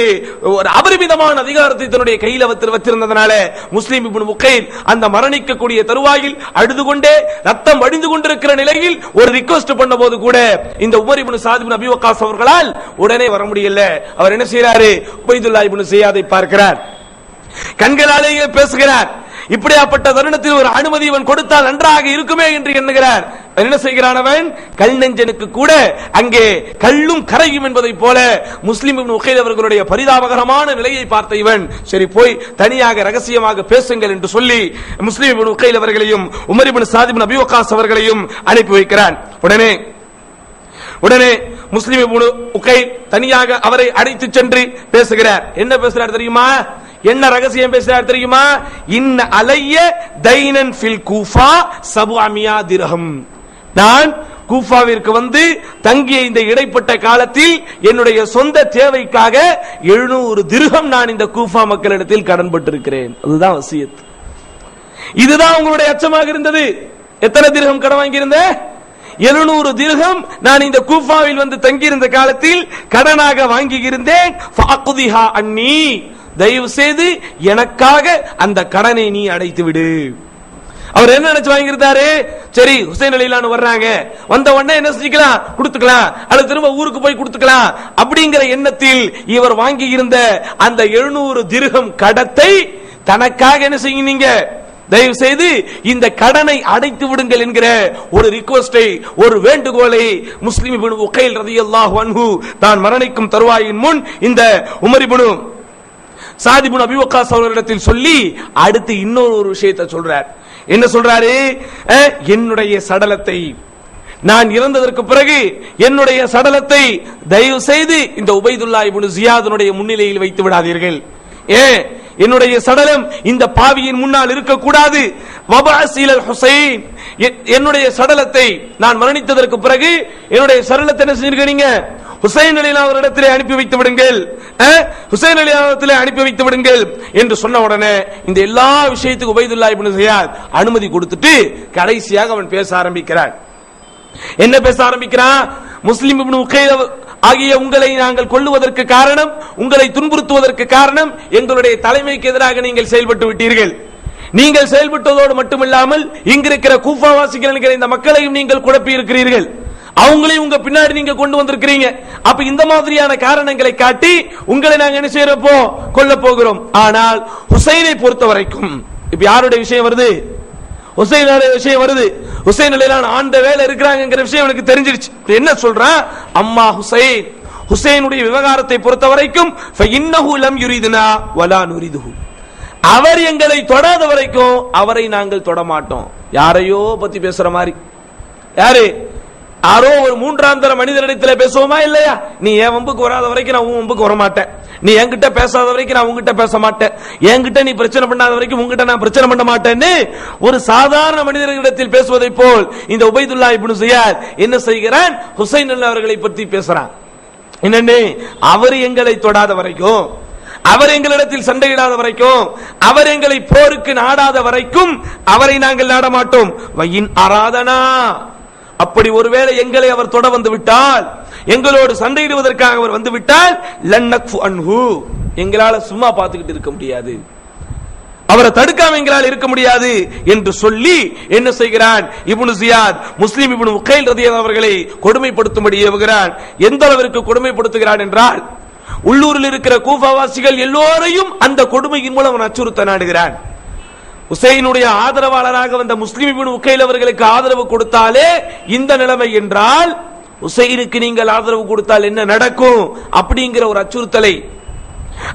அபரிமிதமான அதிகாரத்தை தன்னுடைய கையில வச்சிருந்ததனால முஸ்லிம் இப்னு உகைல் அந்த மரணிக்கக்கூடிய தருவாயில் அழுது கொண்டே ரத்தம் வடிந்து கொண்டிருக்கிற நிலையில் ஒரு ரிக்வெஸ்ட் பண்ண போது கூட இந்த உமர் இப்னு சாத் இப்னு அபி வக்காஸ் அவர்களால் உடனே வர முடியல. அவர் என்ன செய்யறாரு, உபைதுல்லாஹ் இப்னு ஸியாதை பார்க்கிறார், கண்களாலேயே பேசுகிறார். இப்படியாப்பட்ட தருணத்தில் ஒரு அனுமதி இவன் கொடுத்தால் நன்றாக இருக்குமே என்று எண்ணுகிறார். என்ன செய்கிறான், அவன் கல் நெஞ்சனுக்கு கூட அங்கே கல்லும் கரையும் என்பதை போல முஸ்லிம் இப்னு உகைல் அவர்களுடைய பரிதாபகரமான நிலையை பார்த்த இவன், சரி போய் தனியாக ரகசியமாக பேசுங்கள் என்று சொல்லி முஸ்லிம் இப்னு உகைல் அவர்களையும் உமர் இப்னு சாத் இப்னு அபி வக்காஸ் அவர்களையும் அனுப்பி வைக்கிறான். உடனே முஸ்லிம் இப்னு உகைல் தனியாக அவரை அழைத்து சென்று பேசுகிறார். என்ன பேசுறார் தெரியுமா, என்ன ரகசியம் பேசுறார் தெரியுமா, இன்ன அலைய தைனன் ஃபில் கூஃபா 700 திர்ஹம். நான் கூஃபாவிற்கு வந்து தங்கிய இந்த இடைப்பட்ட காலத்தில் என்னுடைய சொந்த தேவைக்காக 700 திர்ஹம் நான் இந்த கூஃபா மக்களிடத்தில் கடன்பட்டிருக்கிறேன். அதுதான் வசியத். இதுதான் உங்களுடைய அச்சமாக இருந்தது. எத்தனை திர்ஹம் கடன் வாங்கியிருந்த? 700 திர்ஹம் நான் இந்த கூஃபாவில் வந்து தங்கியிருந்த காலத்தில் கடனாக வாங்கி இருந்தேன். ஃபஅக்திஹா அன்னி, தயவு செய்து எனக்காக அந்த கடனை நீ அடைத்து விடு. அவர் என்ன நினைச்சு வாங்கியிருந்தாரு, சரி ஹுசைன் அலிலான்னு வர்றாங்க, வந்த உடனே என்ன செஞ்சுக்கலாம், கொடுத்துக்கலாம், அல்லது திரும்ப ஊருக்கு போய் கொடுத்துக்கலாம் அப்படிங்கிற எண்ணத்தில் இவர் வாங்கி இருந்த அந்த 700 திர்ஹம் கடத்தை தனக்காக என்ன செய்யுங்க, நீங்க தயவு செய்து இந்த கடனை அடைத்து விடுங்கள் என்கிற ஒரு ரிக்வெஸ்டை, ஒரு வேண்டுகோளை முஸ்லிம் இப்னு உகைல் ரலியல்லாஹு அன்ஹு தான் மரணிக்கும் தருவாயின் முன் இந்த உமர் இப்னு சாத் இப்னு அபி வக்காஸ் அவர்களிடத்தில் சொல்லி அடுத்து இன்னொரு விஷயத்தை சொல்றார். என்ன சொல்றாரு, என்னுடைய சடலத்தை நான் இறந்ததற்கு பிறகு என்னுடைய சடலத்தை தயவு செய்து இந்த உபைதுல்லாஹ் இப்னு ஜியாதுனுடைய முன்னிலையில் வைத்து விடாதீர்கள். என்னுடைய சடலம் இந்த பாவியின் முன்னால் இருக்கக்கூடாது. வபஅஸில் ஹுசைன், என்னுடைய சடலத்தை நான் மரணித்ததற்கு பிறகு என்னுடைய சடலத்தை என்ன செஞ்சிருக்கீங்க, ஹுசைன் அலிலாஹ் அவரிடத்திலே அனுப்பி வைத்து விடுங்கள், ஹுசைன் அலிலாஹ் அவரிடத்திலே அனுப்பி வைத்து விடுங்கள் என்று சொன்ன உடனே இந்த எல்லா விஷயத்துக்கு உபைதுல்லாஹ் இப்னு ஜியாத் அனுமதி கொடுத்துட்டு கடைசியாக அவன் பேச ஆரம்பிக்கிறான். என்ன பேச ஆரம்பிக்கிறான், முஸ்லிம் இப்னு உகைல் ஆகிய உங்களை நாங்கள் கொல்லுவதற்கு காரணம், உங்களை துன்புறுத்துவதற்கு காரணம் எங்களுடைய தலைமைக்கு எதிராக நீங்கள் செயல்பட்டு விட்டீர்கள். நீங்கள் செயல்பட்டதோடு மட்டுமில்லாமல் இங்கிருக்கிற கூஃபாவாசிகள் என்கிற இந்த மக்களையும் நீங்கள் குழப்பி இருக்கிறீர்கள், அவங்களையும் உங்க பின்னாடி நீங்க கொண்டு வந்திருக்கிறீங்க. அப்ப இந்த மாதிரியான காரணங்களை காட்டி உங்களை நாங்க என்ன செய்யறப்போ கொல்ல போகிறோம். ஆனால் ஹுசைனை பொறுத்த வரைக்கும் இப்ப யாருடைய விஷயம் வருது, ஹுசைன் விஷயம் வருது. ஹுசைன் அலிலான் ஆண்ட வேலை இருக்கிறாங்கிற விஷயம் எனக்கு தெரிஞ்சிருச்சு. என்ன சொல்றான், அம்மா ஹுசைன், ஹுசைனுடைய விவகாரத்தை பொறுத்த வரைக்கும் ஃபஇன்னஹு லம் யுரிதுனா வலா நுரிதுஹு, அவர் எங்களை தொடாத வரைக்கும் அவரை நாங்கள் தொட மாட்டோம். யாரையோ பத்தி பேசுற மாதிரி, யாரு, யாரோ ஒரு மூன்றாம் தர மனிதனிடத்தில் பேசுவோமா இல்லையா, நீ என் வம்புக்கு வராத வரைக்கும் நான் உன் வம்புக்கு வர மாட்டேன், நீ என்கிட்ட பேசாத வரைக்கும் நான் உங்ககிட்ட பேச மாட்டேன், என்கிட்ட நீ பிரச்சனை பண்ணாத வரைக்கும் உங்ககிட்ட நான் பிரச்சனை பண்ண மாட்டேன்னு ஒரு சாதாரண மனிதர்களிடத்தில் பேசுவதை போல் இந்த உபைதுல்லாஹ் இப்னு ஜியாத் என்ன செய்கிறான், ஹுசைன் அவர்களை பற்றி பேசுறான். என்னன்னு, அவர் எங்களை தொடாத வரைக்கும், அவர் எங்களிடத்தில் சண்டையிடாத வரைக்கும், அவர் எங்களை போருக்கு நாடாத வரைக்கும் அவரை நாங்கள் நாட மாட்டோம். வயின் ஆராதனா, அப்படி ஒருவேளை எங்களை அவர் தொட வந்து விட்டால், எங்களோடு சண்டையிடுவதற்காக அவர் வந்து விட்டால், லன்னக்ஃபு அன்ஹு, எங்களால சும்மா பார்த்துக்கிட்டு இருக்க முடியாது, அவரை தடுக்காம எங்களால் இருக்க முடியாது என்று சொல்லி என்ன செய்கிறான் இப்னு ஜியாத் முஸ்லிம் இப்னு உகைல் ரலியல்லாஹு அவர்களை கொடுமைப்படுத்தும்படி ஏவுகிறான். எந்த அளவிற்கு கொடுமைப்படுத்துகிறான் என்றால், உள்ளூரில் இருக்கிற கூஃபாவாசிகள் எல்லோரையும் அந்த கொடுமையின் மூலம் அவன் அச்சுறுத்த நாடுகிறான். ஹுசைனுடைய ஆதரவாளராக வந்த முஸ்லிம் இப்னு உகைல் அவர்களுக்கு ஆதரவு கொடுத்தாலே இந்த நிலைமை என்றால், ஹுசைனுக்கு நீங்கள் ஆதரவு கொடுத்தால் என்ன நடக்கும் அப்படிங்கிற ஒரு அச்சுறுத்தலை,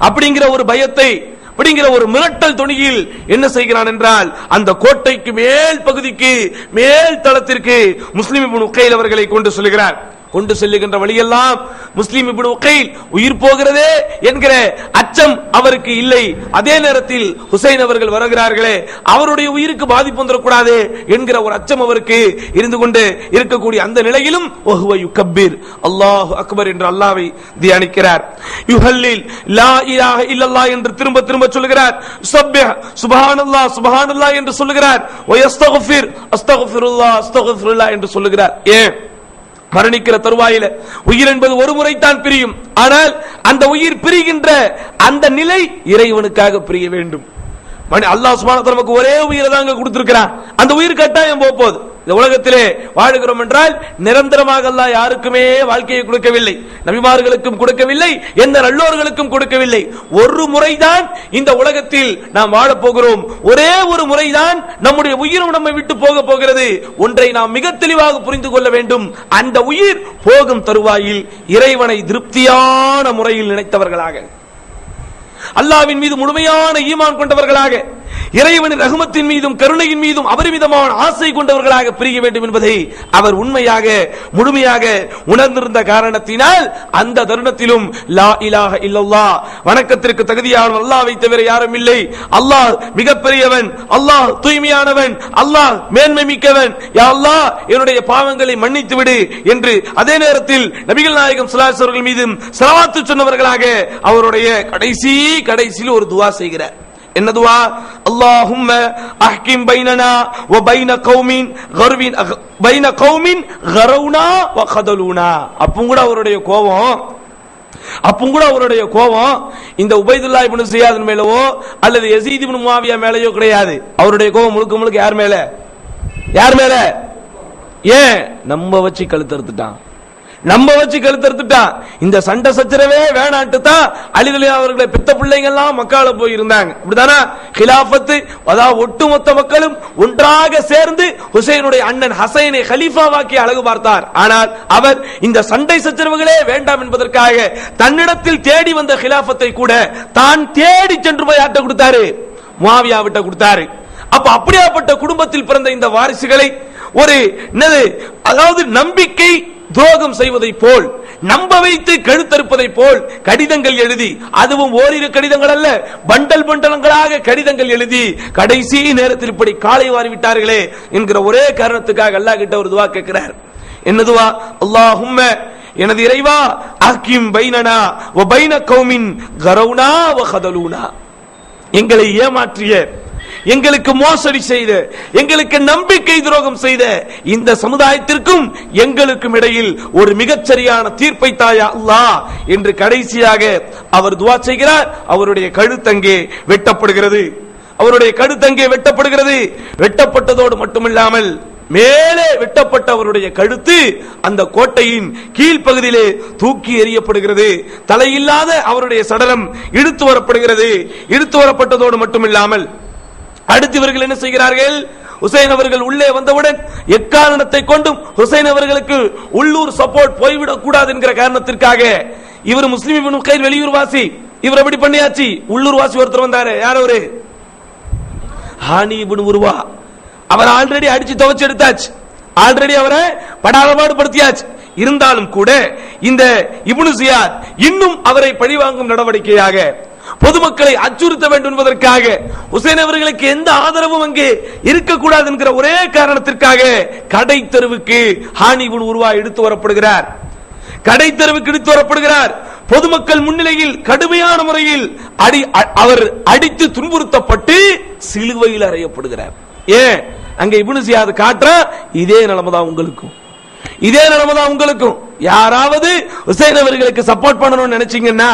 அப்படிங்கிற ஒரு பயத்தை, அப்படிங்கிற ஒரு மிரட்டல் துணியில் என்ன செய்கிறான் என்றால், அந்த கோட்டைக்கு மேல் பகுதிக்கு, மேல் தளத்திற்கு முஸ்லிம் இப்னு உகைல் அவர்களை கொண்டு சொல்கிறார். கொண்டு செல்லுகின்ற வழியெல்லாம் முஸ்லிம் இப்னு உகைல் உயிர் போகிறதே என்கிற அச்சம் அவருக்கு இல்லை. அதே நேரத்தில் ஹுசைன் அவர்கள் வருகிறார்களே, அவருடைய உயிருக்கு பாதிப்பு வந்துடக்கூடாது என்கிற ஒரு அச்சம் அவருக்கு இருந்து கொண்டு இருக்கக்கூடிய அந்த நிலையிலும் வஹுவ யுகப்பிர், அல்லாஹு அக்பர் என்று அல்லாஹ்வை தியானிக்கிறார். யுஹல்லில் லா இலாஹ இல்லல்லாஹ் என்று திரும்ப திரும்ப சொல்கிறார். யுஸப்பிஹ் சுப்ஹானல்லாஹ் சுப்ஹானல்லாஹ் என்று சொல்கிறார். வயஸ்தக்ஃபிர் அஸ்தக்ஃபிருல்லாஹ் அஸ்தக்ஃபிருல்லாஹ் என்று சொல்கிறார். ஏன்? மரணிக்கிற தருவாயில உயிர் என்பது ஒரு முறை தான் பிரியும். ஆனால் அந்த உயிர் பிரிகின்ற அந்த நிலை இறைவனுக்காக பிரிய வேண்டும். அல்லாஹ் சுப்ஹானஹு வ தஆலா நமக்கு ஒரே உயிரை தான் கொடுத்திருக்கிறான். அந்த உயிர் கட்டாயம் போகுது. இந்த உலகத்திலே வாழ்கிறோம் என்றால் நிரந்தரமாக அல்லாஹ் யாருக்குமே வாழ்க்கையை கொடுக்கவில்லை, நபிமார்களுக்கும் கொடுக்கவில்லை, எந்த நல்லோர்களுக்கும் கொடுக்கவில்லை. ஒரு முறைதான் இந்த உலகத்தில் நாம் வாழப் போகிறோம். ஒரே ஒரு முறைதான் நம்முடைய உயிரும் நம்மை விட்டு போக போகிறது. ஒன்றை நாம் மிக தெளிவாக புரிந்து கொள்ள வேண்டும். அந்த உயிர் போகும் தருவாயில் இறைவனை திருப்தியான முறையில் நினைத்தவர்களாக, அல்லாஹ்வின் மீது முழுமையான ஈமான் கொண்டவர்களாக, இறைவனின் ரஹ்மத்தின் மீதும் கருணையின் மீதும் அபரிமிதமான ஆசை கொண்டவர்களாக பிரிய வேண்டும் என்பதை அவர் உண்மையாக முழுமையாக உணர்ந்திருந்த காரணத்தினால் அந்த தருணத்திலும் லா இலாஹ இல்லல்லாஹ், வணக்கத்திற்கு தகுதியானவன் அல்லாஹ்வை தவிர யாரும் இல்லை, அல்லாஹ் மிகப்பெரியவன், அல்லாஹ் தூய்மையானவன், அல்லாஹ் மேன்மை மிக்கவன், யா அல்லாஹ் என்னுடைய பாவங்களை மன்னித்து விடு என்று அதே நேரத்தில் நபிகள் நாயகம் ஸல்லல்லாஹு அலைஹி வஸல்லம் மீதும் ஸலவாத்து சொன்னவர்களாக அவருடைய கடைசியில் ஒரு துஆ செய்கிறார். என்ன துஆ? அல்லாஹும்ம அஹ்கிம் பைனனா வ பைன கௌமின் கர்வின் பைன கௌமின் கரவுனா வ கதலுனா. அப்பவும் கூட அவருடைய கோபம் இந்த உபைதுல்லாஹ் இப்னு ஸியாத் மேலவோ அல்லது யஸீத் இப்னு முஆவியா மேலயோ கிடையாது. அவருடைய கோபம் முழுக்க முழுக்க யார் மேல? ஏன்? நம்ம வச்சு கழுத்தறுத்துட்டான். இந்த சண்டை சச்சரவே வேணான்ட்டு தான் அலி ரலியல்லாஹு அவர்களை பெத்த பிள்ளைங்க எல்லாம் மக்கால போய் இருந்தாங்க. அப்படிதானா? கிலாஃபத்து, அதாவது ஒட்டுமொத்த மக்களும் ஒன்றாக சேர்ந்து ஹுசைனுடைய அண்ணன் ஹசைனை கலீஃபாவாக்கி அழகு பார்த்தார். ஆனால் அவர் இந்த சண்டை சச்சரவுகளே வேண்டாம் என்பதற்காக தன்னிடத்தில் தேடி வந்த கிலாஃபத்தை கூட தான் தேடி சென்று போய் ஆட்ட கொடுத்தாரு, முஆவியா விட்ட கொடுத்தாரு. அப்ப அப்படியாப்பட்ட குடும்பத்தில் பிறந்த இந்த வாரிசுகளை ஒரு அதாவது நம்பிக்கை துரோகம் செய்வதை போல், நம்ப வைத்து கழுத்தறுப்பதை போல் கடிதங்கள் எழுதி, அதுவும் ஓரிரு கடிதங்கள் அல்ல, பண்டல்களாக கடிதங்கள் எழுதி கடைசி நேரத்தில் இப்படி காலை வாரி விட்டார்களே என்கிற ஒரே காரணத்துக்காக அல்லாஹ் கிட்ட ஒரு துஆ கேட்கிறார். என்ன துஆ? அல்லாஹும்ம, எனது இறைவா, அஹ்கிம் பைனனா வ பைன கௌமின் கரவுனா வ கதலுனா, எங்களை ஏமாற்றிய, எங்களுக்கு மோசடி செய்த, எங்களுக்கு நம்பிக்கை துரோகம் செய்த இந்த சமுதாயத்திற்கும் எங்களுக்கும் இடையில் ஒரு மிகச்சரியான தீர்ப்பை தாயா அல்லாஹ் என்று கடைசியாக அவர் துஆ செய்கிறார். அவருடைய கழுத்தங்கே வெட்டப்படுகிறது. வெட்டப்பட்டதோடு மட்டுமில்லாமல் மேலே வெட்டப்பட்ட அவருடைய கழுத்து அந்த கோட்டையின் கீழ்ப்பகுதியிலே தூக்கி எறியப்படுகிறது. தலையில்லாத அவருடைய சடலம் இழுத்து வரப்பட்டதோடு மட்டுமில்லாமல் அடுத்து இவர்கள் என்ன செய்கிறார்கள்? ஹுசைன் அவர்கள் உள்ளே வந்தவுடன் எக்காரணத்தை கொண்டும் ஹுசைன் அவர்களுக்கு உள்ளூர் சப்போர்ட் போய்விடக் கூடாது என்கிற காரணத்திற்காக, இவர் முஸ்லிம் இப்னு உகைல் வெளியூர் வாசி, இவர் எப்படி பண்ணியாச்சு? உள்ளூர் வாசி ஒருத்தர் வந்தாரு. யார் அவரு? ஹானி இப்னு உர்வா. அவர் ஆல்ரெடி அடிச்சு துவைச்சு எடுத்தாச்சு, ஆல்ரெடி அவரை படாதபாடு படுத்தியாச்சு. இருந்தாலும் கூட இந்த இப்னு ஸியாத் இன்னும் அவரை பழிவாங்கும் நடவடிக்கையாக, பொதுமக்களை அச்சுறுத்த வேண்டும் என்பதற்காக, ஹுசைன் அவர்களுக்கு எந்த ஆதரவும் அங்கே இருக்கக்கூடாது என்கிற ஒரே காரணத்திற்காக கடை தெருவுக்கு ஹானி இப்னு உர்வா எடுத்து வரப்படுகிறார். பொதுமக்கள் முன்னிலையில் கடுமையான முறையில் அவர் அடித்து துன்புறுத்தப்பட்டு சிலுவையில் அறையப்படுகிறார். ஏன்? அங்க இப்னு ஸியாத் காட்டுற இதே நிலைமைதான் உங்களுக்கும். யாராவது ஹுசைன் அவர்களுக்கு சப்போர்ட் பண்ணணும்னு நினைச்சீங்கன்னா,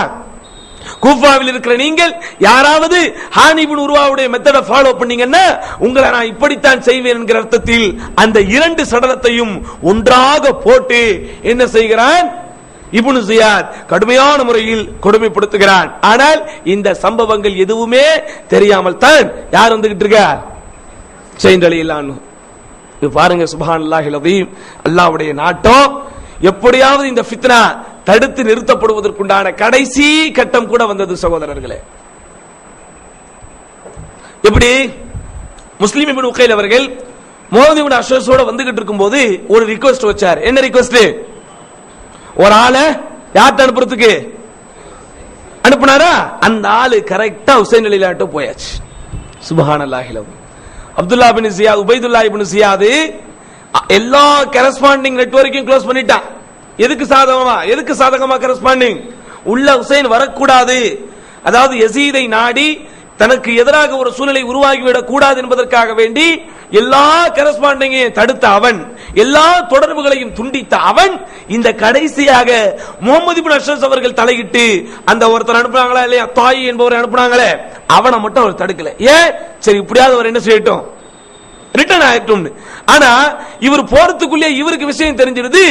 கூஃபாவில் இருக்கிற நீங்கள் யாராவது ஹானி இப்னு உர்வாவுடைய மெத்தட ஃபாலோ பண்ணீங்கன்னா உங்களை நான் இப்படித்தான் செய்வேன் என்கிற அர்த்தத்தில் அந்த இரண்டு சடலத்தையும் ஒன்றாக போட்டு என்ன செய்கிறான்? இப்னு ஸியாத் கடுமையான முறையில் கொடுமைப்படுத்துகிறான். ஆனால் இந்த சம்பவங்கள் எதுவுமே தெரியாமல் தான் யார் வந்துகிட்டு இருக்கார்? ஹுசைன் ரலியல்லாஹு அன்ஹு. பாருங்க, சுப்ஹானல்லாஹில் அஸீம். அல்லாஹ்வுடைய நாட்டம் எப்படியாவது இந்த ஃபித்னா தடுத்து நிறுத்தப்படுவதற்குண்டான கடைசி கட்டம் கூட வந்தது சகோதரர்களே. எப்படி? முஸ்லிம் இப்னு உகைல் அவர்கள் முஹம்மது இப்னு அஷ்அஸோட வந்துகிட்டு இருக்கும்போது ஒரு ரிக்வெஸ்ட் வச்சார். என்ன ரிக்வெஸ்ட்? ஒரு ஆளை யார்கிட்ட அனுப்புறதுக்கு அனுப்புனாரா, அந்த ஆளு கரெக்டா ஹுசைன் அலிலாட்ட போயாச்சு. சுப்ஹானல்லாஹி. அப்துல்லா பின் ஜியாத், உபைதுல்லா இப்னு ஜியாத் எல்லா கரஸ்பாண்டிங் நெட்வொர்க்கையும் க்ளோஸ் பண்ணிட்டான். எதுக்கு சாதகமா கரஸ்பாண்டிங் உள்ள ஹுசைன் வரக்கூடாது, அதாவது யசீதை நாடி தனக்கு எதிராக ஒரு சூழ்நிலை உருவாகிவிடக் கூடாது என்பதற்காக வேண்டி எல்லா கரஸ்பாண்டிங்கையும் தடுத்த அவன், எல்லா தொடர்புகளையும் துண்டித்த அவன், இந்த கடைசியாக முகமது இப்னு அஷ்ரஸ் அவர்கள் தலையிட்டு அந்த ஒருத்தர் அனுப்புனாங்களா இல்லையா, தாயி என்பவரை அனுப்புனாங்களே, அவனை மட்டும் அவர் தடுக்கல. ஏன்? சரி இப்படியாவது அவர் என்ன செய்யட்டும், ரிட்டர்ன் ஆயிட்டும். ஆனா இவர் போறதுக்குள்ளே இவருக்கு விஷயம் தெரிஞ்சிருது,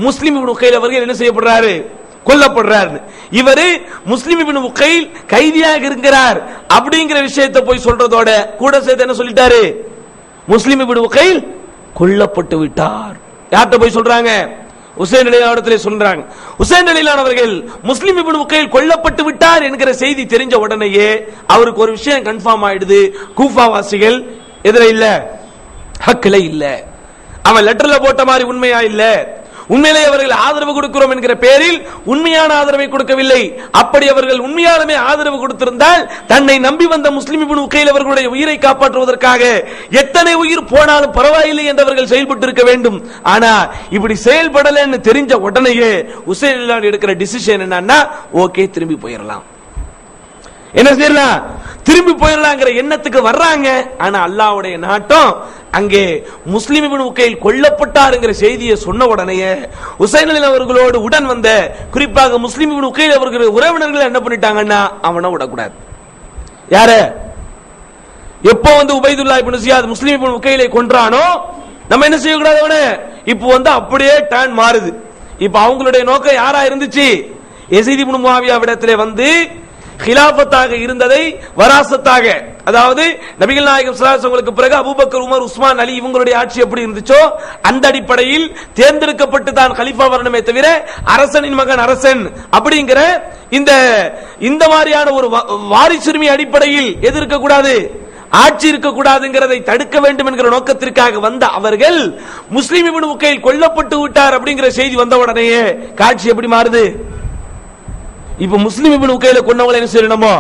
முஸ்லிம் இப்னு உகைல் அவர்கள் என்ன செய்யப்படுறாரு, கொல்லப்படுறார். இவரு முஸ்லிம் இப்னு உகைல் கைதியாக இருக்கிறார் அப்படிங்கிற விஷயத்தை போய் சொல்றதோட கூட சேர்த்து என்ன சொல்லிட்டாரு, முஸ்லிம் இப்னு உகைல் கொல்லப்பட்டு விட்டார். யார்கிட்ட போய் சொல்றாங்க, ஹுசைன் அலிலானிடத்திலே சொல்றாங்க. ஹுசைன் அலிலான் அவர்கள் முஸ்லிம் இப்னு உகைல் கொல்லப்பட்டு விட்டார் என்கிற செய்தி தெரிஞ்ச உடனேயே அவருக்கு ஒரு விஷயம் கன்ஃபார்ம் ஆயிடுது, கூஃபா வாசிகள் எதிர இல்ல, ஹக்கில இல்ல, அவன் லெட்டர்ல போட்ட மாதிரி உண்மையா இல்ல, உண்மையிலே அவர்கள் ஆதரவு கொடுக்கிறோம் என்கிற பேரில் உண்மையான ஆதரவை கொடுக்கவில்லை. அப்படி அவர்கள் உண்மையாலுமே ஆதரவு கொடுத்திருந்தால் தன்னை நம்பி வந்த முஸ்லிம் இப்னு உகைல் அவர்களுடைய உயிரை காப்பாற்றுவதற்காக எத்தனை உயிர் போனாலும் பரவாயில்லை என்றவர்கள் செயல்பட்டு இருக்க வேண்டும். ஆனா இப்படி செயல்படலன்னு தெரிஞ்ச உடனேயே ஹுசைன் அலிலான் எடுக்கிற டிசிஷன் என்னன்னா, ஓகே திரும்பி போயிடலாம், என்ன செய்யலாம், திரும்பி போயிடலாங்கிற எண்ணத்துக்கு வர்றாங்க. ஆனா அல்லாஹ்வுடைய நாட்டம் அங்கே முஸ்லிம் இப்னு உகைல் கொல்லப்பட்டார் என்கிற செய்தியை சொன்ன உடனே ஹுசைன் அலி அவர்களோடு உடன் வந்த குறிப்பாக முஸ்லிம் இப்னு உகைல் அவர்களுடைய உறவினர்கள் என்ன பண்ணிட்டாங்கன்னா, அவனை விடக்கூடாது. யார எப்போ உபைதுல்லா இப்னு ஜியாத் முஸ்லிம் இப்னு உகைலை கொன்றானோ நம்ம என்ன செய்யக்கூடாது, அவனை இப்போ அப்படியே டர்ன் மாறுது. இப்ப அவங்களுடைய நோக்கம் யாரா இருந்துச்சு, யஸீத் இப்னு முஆவியாவிடத்திலே கிலாபத்தாக இருந்ததை வராசத்தாக, அதாவது நபிகள் நாயகம் ஸல்லல்லாஹு அலைஹி வஸல்லம் பிறகு அபூபக்கர், உமர், உஸ்மான், அலி இவங்களுடைய ஆட்சி எப்படி இருந்துச்சோ அந்த அடிப்படையில் தேர்ந்தெடுக்கப்பட்டு தான் கலீஃபா வரணுமே தவிர அரசனின் மகன் அரசன் அப்படிங்கிற இந்த மாதிரியான ஒரு வாரிசுரிமை அடிப்படையில் எதிர்க்க கூடாது, ஆட்சி இருக்கக்கூடாதுங்கிறதை தடுக்க வேண்டும் என்கிற நோக்கத்திற்காக வந்த அவர்கள் முஸ்லிம் இப்னு உகைல் கொல்லப்பட்டு விட்டார் அப்படிங்கிற செய்தி வந்த உடனேயே காட்சி எப்படி மாறுது, இப்ப முஸ்லிம் இப்னு உகைலை கொன்னவங்களை என்ன செய்யணுமோ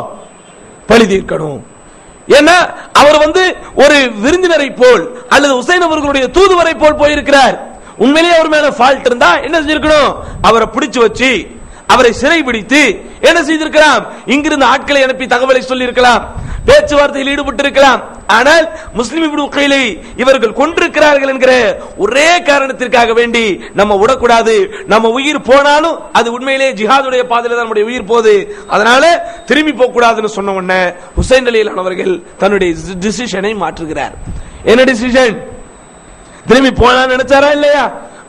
பழி தீர்க்கணும். ஏன்னா அவர் ஒரு விருந்தினரை போல் அல்லது ஹுசைன் அவர்களுடைய தூதுவரை போல் போயிருக்கிறார். உண்மையிலேயே அவர் மேல ஃபால்ட் இருந்தா என்ன செஞ்சிருக்கணும், அவரை பிடிச்சு வச்சு அவரை சிறை பிடித்து என்ன செய்திருக்கலாம், இங்கிருந்து ஆட்களை அனுப்பி தகவலை சொல்லி இருக்கலாம், பேச்சுவார்த்தையில் ஈடுபட்டு இருக்கலாம். ஆனால் முஸ்லிம் இப்னு உகைலை இவர்கள் கொன்றிருக்கிறார்கள் என்கிற ஒரே காரணத்திற்காக வேண்டி நம்ம விடக்கூடாது, நம்ம உயிர் போனாலும் அது உண்மையிலேயே ஜிஹாதுடைய பாதையில தான் நம்முடைய உயிர் போகுது, அதனால திரும்பி போக கூடாதுன்னு சொன்ன உடனே ஹுசைன் அலிலான் அவர்கள் தன்னுடைய டிசிஷனை மாற்றுகிறார். என்ன டிசிஷன், திரும்பி போலான்னு நினைச்சாரா இல்லையா,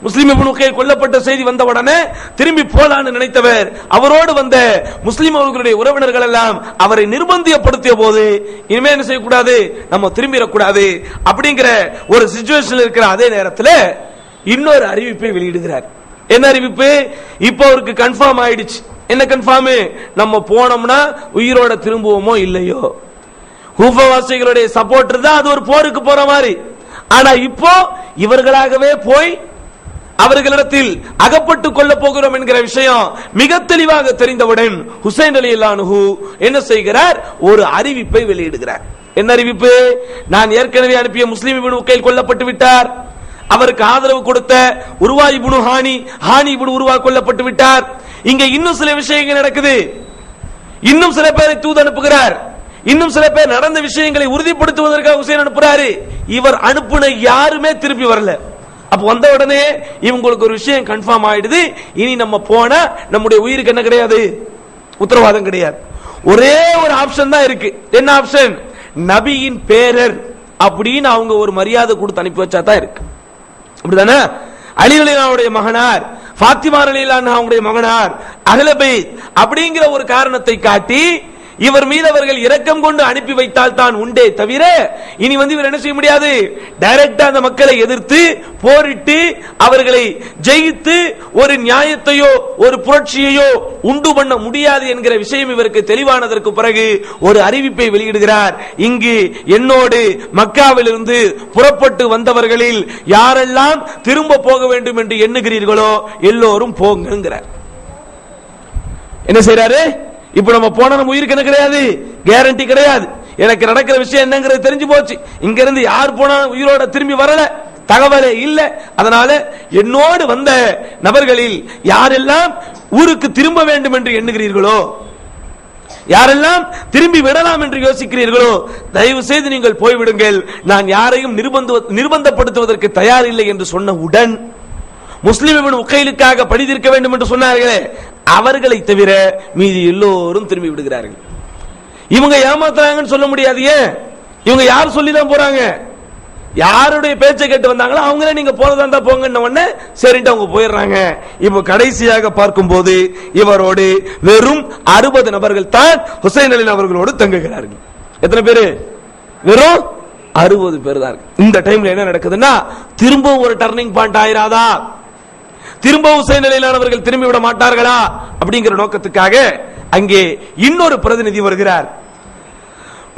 முஸ்லிம் இப்னு உகைல் கொல்லப்பட்ட செய்தி வந்த உடனே திரும்பி போலான்னு நினைத்தவர், அவரோடு வந்த முஸ்லிம் அவர்களுடைய உறவினர்கள் எல்லாம் அவரை நிர்பந்தியப்படுத்திய போது இனிமே என்ன செய்யக்கூடாது, நம்ம திரும்பிடக்கூடாது அப்படிங்கிற ஒரு சிச்சுவேஷன் இருக்கிற அதே நேரத்தில் இன்னொரு அறிவிப்பை வெளியிடுகிறார். என்ன அறிவிப்பு, இப்போ அவருக்கு கன்ஃபார்ம் ஆயிடுச்சு. என்ன கன்ஃபார்ம், நம்ம போனோம்னா உயிரோட திரும்புவோமோ இல்லையோ, கூஃபாவாசிகளுடைய சப்போர்ட் தான் அது ஒரு போருக்கு போற மாதிரி. ஆனா இப்போ இவர்களாகவே போய் அவர்களிடத்தில் அகப்பட்டுக் கொள்ள போகிறோம் என்கிற விஷயம் மிக தெளிவாக தெரிந்தவுடன் ஹுசைன் ரலியல்லாஹு அன்ஹு என்ன செய்கிறார், ஒரு அறிவிப்பை வெளியிடுகிறார். என்ன அறிவிப்பு, நான் ஏற்கனவே அனுப்பிய முஸ்லிம் இப்னு உகைல் கொல்லப்பட்டு விட்டார், அவருக்கு ஆதரவு கொடுத்த உருவா இப்னு ஹானி இப்னு உருவா கொல்லப்பட்டு விட்டார். இங்க இன்னும் சில விஷயங்கள் நடக்குது, இன்னும் சில பேரை தூது அனுப்புகிறார், இன்னும் சில பேர் நடந்த விஷயங்களை உறுதிப்படுத்துவதற்காக ஹுசைன் அனுப்புறாரு. இவர் அனுப்புன யாருமே திருப்பி வரல. அப்ப வந்த உடனே இவங்களுக்கு ஒரு விஷயம் கன்ஃபார்ம் ஆயிடுது, இனி நம்ம போனா நம்முடைய உயிருக்கு என்ன கிடையாது, உத்தரவாதம் கிடையாது. ஒரே ஒரு ஆப்ஷன் தான் இருக்கு. என்ன ஆப்ஷன், நபியின் பேரர் அப்படின்னு அவங்க ஒரு மரியாதை கொடுத்து அனுப்பி வச்சா தான் இருக்கு. அப்படிதானே, அலி ரலியல்லாஹுடைய மகனார், ஃபாத்திமா ரலியல்லாஹு அவங்களுடைய மகனார், அஹ்ல பைத் அப்படிங்கிற ஒரு காரணத்தை காட்டி இவர் மீது அவர்கள் இரக்கம் கொண்டு அனுப்பி வைத்தால் தான் உண்டே தவிர இனி இவர் என்ன செய்ய முடியாது. டைரக்டா அந்த மக்களை எதிர்த்து போரிட்டு அவர்களை ஜெயித்து ஒரு நியாயத்தையோ ஒரு புரட்சியையோ உண்டு பண்ண முடியாது என்கிற விஷயம் இவருக்கு தெளிவானதற்கு பிறகு ஒரு அறிவிப்பை வெளியிடுகிறார். இங்கு என்னோடு மக்காவிலிருந்து புறப்பட்டு வந்தவர்களில் யாரெல்லாம் திரும்ப போக வேண்டும் என்று எண்ணுகிறீர்களோ எல்லோரும் போங்கிறார். என்ன செய்யறாரு? இப்ப நம்ம போன நம்ம உயிருக்கு என்ன கிடையாது, கேரண்டி கிடையாது. எனக்கு நடக்கிற விஷயம் என்னங்கிறது தெரிஞ்சு போச்சு. இங்க இருந்து யார் போனா உயிரோட திரும்பி வரல, தகவலே இல்ல. அதனால என்னோடு வந்த நபர்களில் யாரெல்லாம் ஊருக்கு திரும்ப வேண்டும் என்று எண்ணுகிறீர்களோ, யாரெல்லாம் திரும்பி விடலாம் என்று யோசிக்கிறீர்களோ, தயவு செய்து நீங்கள் போய்விடுங்கள். நான் யாரையும் நிர்பந்தப்படுத்துவதற்கு தயார் இல்லை என்று சொன்னவுடன் முஸ்லிம் இப்னு உகைலுக்காக பழி தீர்க்க வேண்டும் என்று சொன்னார்களே, அவர்களை தவிர மீதி எல்லோரும் திரும்பி விடுகிறார்கள். இவங்க ஏமாத்துறாங்கன்னு சொல்ல முடியாது. ஏன்? இவங்க யார் சொல்லிதான் போறாங்க? யாருடைய பேச்சை கேட்டு வந்தாங்களோ அவங்களே நீங்க போறதா இருந்தா போங்கன்ன உடனே சரிட்டு அவங்க போயிடுறாங்க. இப்ப கடைசியாக பார்க்கும் போது இவரோடு வெறும் 60 நபர்கள் தான் ஹுசைன் அலி அவர்களோடு தங்குகிறார்கள். எத்தனை பேரு? வெறும் 60 பேர் தான். இந்த டைம்ல என்ன நடக்குதுன்னா, திரும்ப ஒரு டர்னிங் பாயிண்ட் ஆயிராதா, திரும்ப ஹுசைன் அலிலானவர்கள் திரும்பி விட மாட்டார்களா அப்படிங்கிற நோக்கத்துக்காக அங்கே இன்னொரு பிரதிநிதி வருகிறார்.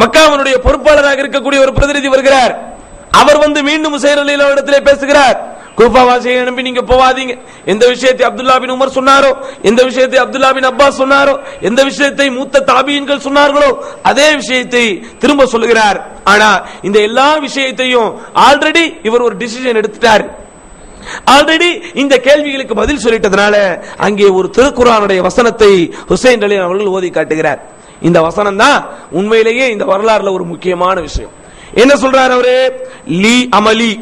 மக்காவினுடைய பொறுப்பாளராக இருக்கக்கூடிய ஒரு பிரதிநிதி வருகிறார். அவர் மீண்டும் ஹுசைன் அலிலாவிடத்திலே பேசுகிறார். கூஃபாவாசியை நம்பி நீங்க போவாதீங்க. எந்த விஷயத்தை அப்துல்லா பின் உமர் சொன்னாரோ, எந்த விஷயத்தை அப்துல்லா பின் அப்பாஸ் சொன்னாரோ, எந்த விஷயத்தை மூத்த தாபீன்கள் சொன்னார்களோ அதே விஷயத்தை திரும்ப சொல்லுகிறார். ஆனா இந்த எல்லா விஷயத்தையும் ஆல்ரெடி இவர் ஒரு டிசிஷன் எடுத்துட்டார். ஆல்ரெடி இந்த கேள்விகளுக்கு பதில் சொல்லிட்டதுனால அங்கே ஒரு திருக்குர்ஆனுடைய வசனத்தை ஹுசைன் அலி அவர்கள் ஓதி காட்டுகிறார். இந்த வசனம் தான் உண்மையிலேயே இந்த வரலாறுல ஒரு முக்கியமான விஷயம். என்ன சொல்றார் அவரு? லீ அமலி,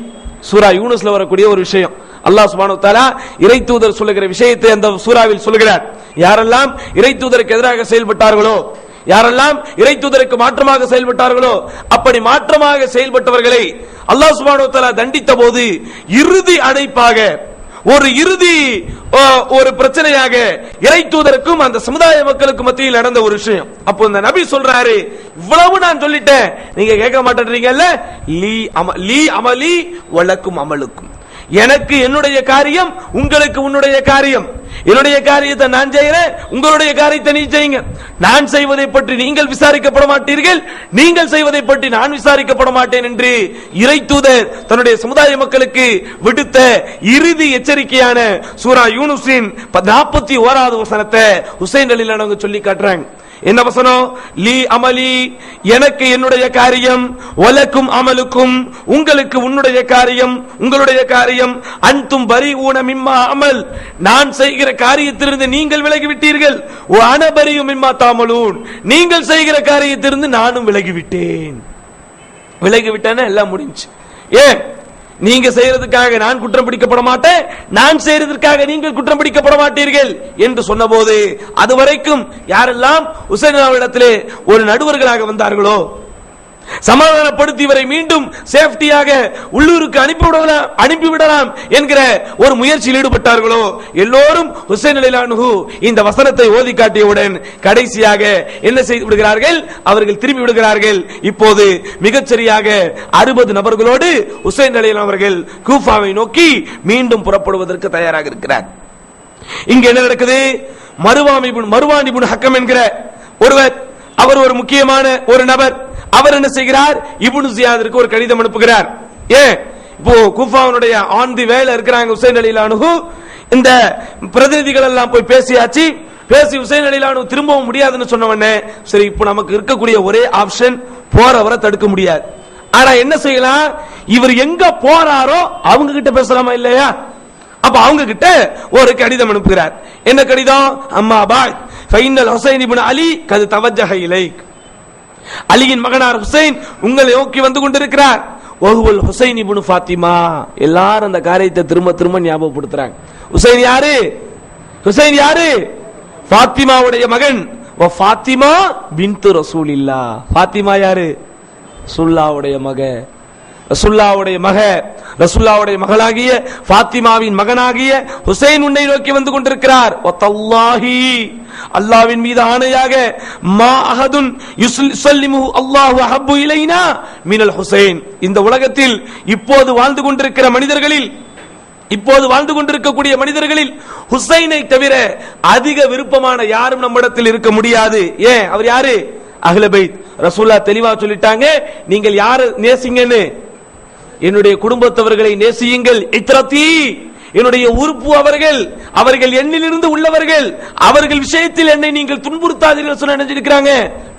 சூரா யூனுஸ்ல வரக்கூடிய ஒரு விஷயம். அல்லாஹ் சுப்ஹானஹு வ தஆலா இறை தூதர் சொல்லுகிற விஷயத்தை அந்த சூராவில் சொல்லுகிறார். யாரெல்லாம் இறை தூதருக்கு எதிராக செயல்பட்டார்களோ, யாரெல்லாம் இறை தூதருக்கு மாற்றமாக செயல்பட்டார்களோ, அப்படி மாற்றமாக செயல்பட்டவர்களை அல்லாஹ் சுப்ஹானஹு வ தஆலா தண்டித்த போது இறுதி அடைப்பாக ஒரு பிரச்சனையாக இறை தூதருக்கும் அந்த சமுதாய மக்களுக்கு மத்தியில் நடந்த ஒரு விஷயம். அப்போ இந்த நபி சொல்றாரு, இவ்வளவு நான் சொல்லிட்டேன், நீங்க கேட்க மாட்டேன்றீங்கல்ல, லீ அமலி வலக்கும் அமலுக்கும், எனக்கு என்னுடைய காரியம், உங்களுக்கு உன்னுடைய காரியம். என்னுடைய காரியத்தை நான் செய்கிறேன், உங்களுடைய காரியத்தை நீ செய்யுங்க. நான் செய்வதை பற்றி நீங்கள் விசாரிக்கப்பட மாட்டீர்கள், நீங்கள் செய்வதை பற்றி நான் விசாரிக்கப்பட மாட்டேன் என்று இறை தூதர் தன்னுடைய சமுதாய மக்களுக்கு விடுத்த இறுதி எச்சரிக்கையான சூரா யூனுஸின் 41வது வசனத்தை ஹுசைன் அலிலானவங்க சொல்லி காட்டுறாங்க. என்ன வசனம்? லீ அமலி, எனக்கு என்னுடைய காரியம், வலக்கும் அமலுக்கும், உங்களுக்கு உன்னுடைய காரியம், உங்களுடைய காரியம். அன்தும் பரீஊன மிம்மா அமல், நான் செய்கிற காரியத்திலிருந்து நீங்கள் விலகிவிட்டீர்கள். ஓ அன பரீஉ மிம்மா தஅமலூன், நீங்கள் செய்கிற காரியத்திலிருந்து நானும் விலகிவிட்டேன். விலகிவிட்டேன்னா எல்லாம் முடிஞ்சு. ஏன்? நீங்க செய்யறதுக்காக நான் குற்றம் பிடிக்கப்பட மாட்டேன், நான் செய்யறதற்காக நீங்கள் குற்றம் பிடிக்கப்பட மாட்டீர்கள் என்று சொன்னபோது அதுவரைக்கும் யாரெல்லாம் ஹுசைன் அவரிடத்திலே ஒரு நடுவர்களாக வந்தார்களோ, சமாதானப்படுத்தி இவரை மீண்டும் சேஃப்டியாக உள்ளூருக்கு அனுப்பிவிடலாம் என்கிற ஒரு முயற்சியில் ஈடுபட்டார்களோ, எல்லோரும் ஹுசைன் அலிலானு இந்த வசனத்தை ஓதி காட்டியவுடன் கடைசியாக என்ன செய்து விடுகிறார்கள்? அவர்கள் திரும்பி விடுகிறார்கள். இப்போது மிகச்சரியாக 60 நபர்களோடு ஹுசைன் அலிலான் அவர்கள் கூஃபாவை நோக்கி மீண்டும் புறப்படுவதற்கு தயாராக இருக்கிறார். இங்க என்ன நடக்குது? மருவான் இப்னு ஹக்கம் என்கிற ஒருவர், அவர் ஒரு முக்கியமான ஒரு நபர். அவர் என்ன செய்கிறார்? இப்னு ஜியாதிற்கு ஒரு கடிதம் அனுப்புகிறார். ஏன்? இப்போ கூஃபாவுடைய ஆன் தி வேல இருக்கிறாங்க ஹுசைன் அலிலானு. இந்த பிரதிநிதிகள் எல்லாம் போய் பேசியாச்சு. பேசி ஹுசைன் அலிலானு திரும்பவும் முடியாதுன்னு சொன்ன உடனே, சரி இப்போ நமக்கு இருக்கக்கூடிய ஒரே ஆப்ஷன் போறவரை தடுக்க முடியாது. ஆனா என்ன செய்யலாம்? இவர் எங்க போறாரோ அவங்க கிட்ட பேசலாமா இல்லையா? அப்ப அவங்க கிட்ட ஒரு கடிதம் அனுப்புகிறார். என்ன கடிதம்? அம்மா பாய் ஃபைனல் ஹுசைன் இப்னு அலி கது தவஜஹ இலைக், அலியின் மகனார் ஹுசைன் உங்களை நோக்கி வந்து கொண்டிருக்கிறார். வஹுவல் ஹுசைன் இப்னு ஃபாத்திமா. எல்லாரும் அந்த காரியத்தை திரும்ப திரும்ப ஞாபகப்படுத்துறாங்க. ஹுசைன் யாரு? ஹுசைன் யாரு? ஃபாத்திமாவுடைய மகன். வ ஃபாத்திமா பின்து ரசூலில்லாஹ். ஃபாத்திமா யாரு? ரசூலுல்லாஹ்வுடைய மக. ரசூலுல்லாஹ்வுடைய ரசூலுல்லாஹ்வுடைய மகளாகிய ஃபாத்திமாவின் மகனாகிய ஹுசைன் உன்னை நோக்கி வந்து கொண்டிருக்கிறார். வத்தல்லாஹி, அல்லாஹ்வின் மீது ஆணையாக, மா அஹதுன் யுஸல்லிமுஹு அல்லாஹு அஹப்பு இலைனா மினல் ஹுசைன், இந்த உலகத்தில் இப்போது வாழ்ந்து கொண்டிருக்கக்கூடிய மனிதர்களில் ஹுசைனை தவிர அதிக விருப்பமான யாரும் நம்மிடத்தில் இருக்க முடியாது. ஏன்? அவர் யாரு? அஹ்ல பைத். ரசூலுல்லாஹ் தெளிவா சொல்லிட்டாங்க, நீங்கள் யாரை நேசிங்கன்னு, என்னுடைய குடும்பத்தவர்களை நேசியுங்கள். இத்ரதி, என்னுடைய உறுப்பு அவர்கள் எண்ணிலிருந்து உள்ளவர்கள், அவர்கள் விஷயத்தில் என்னை நீங்கள் துன்புறுத்தாதீர்கள் சொல்ல நினைச்சிருக்கிறாங்க.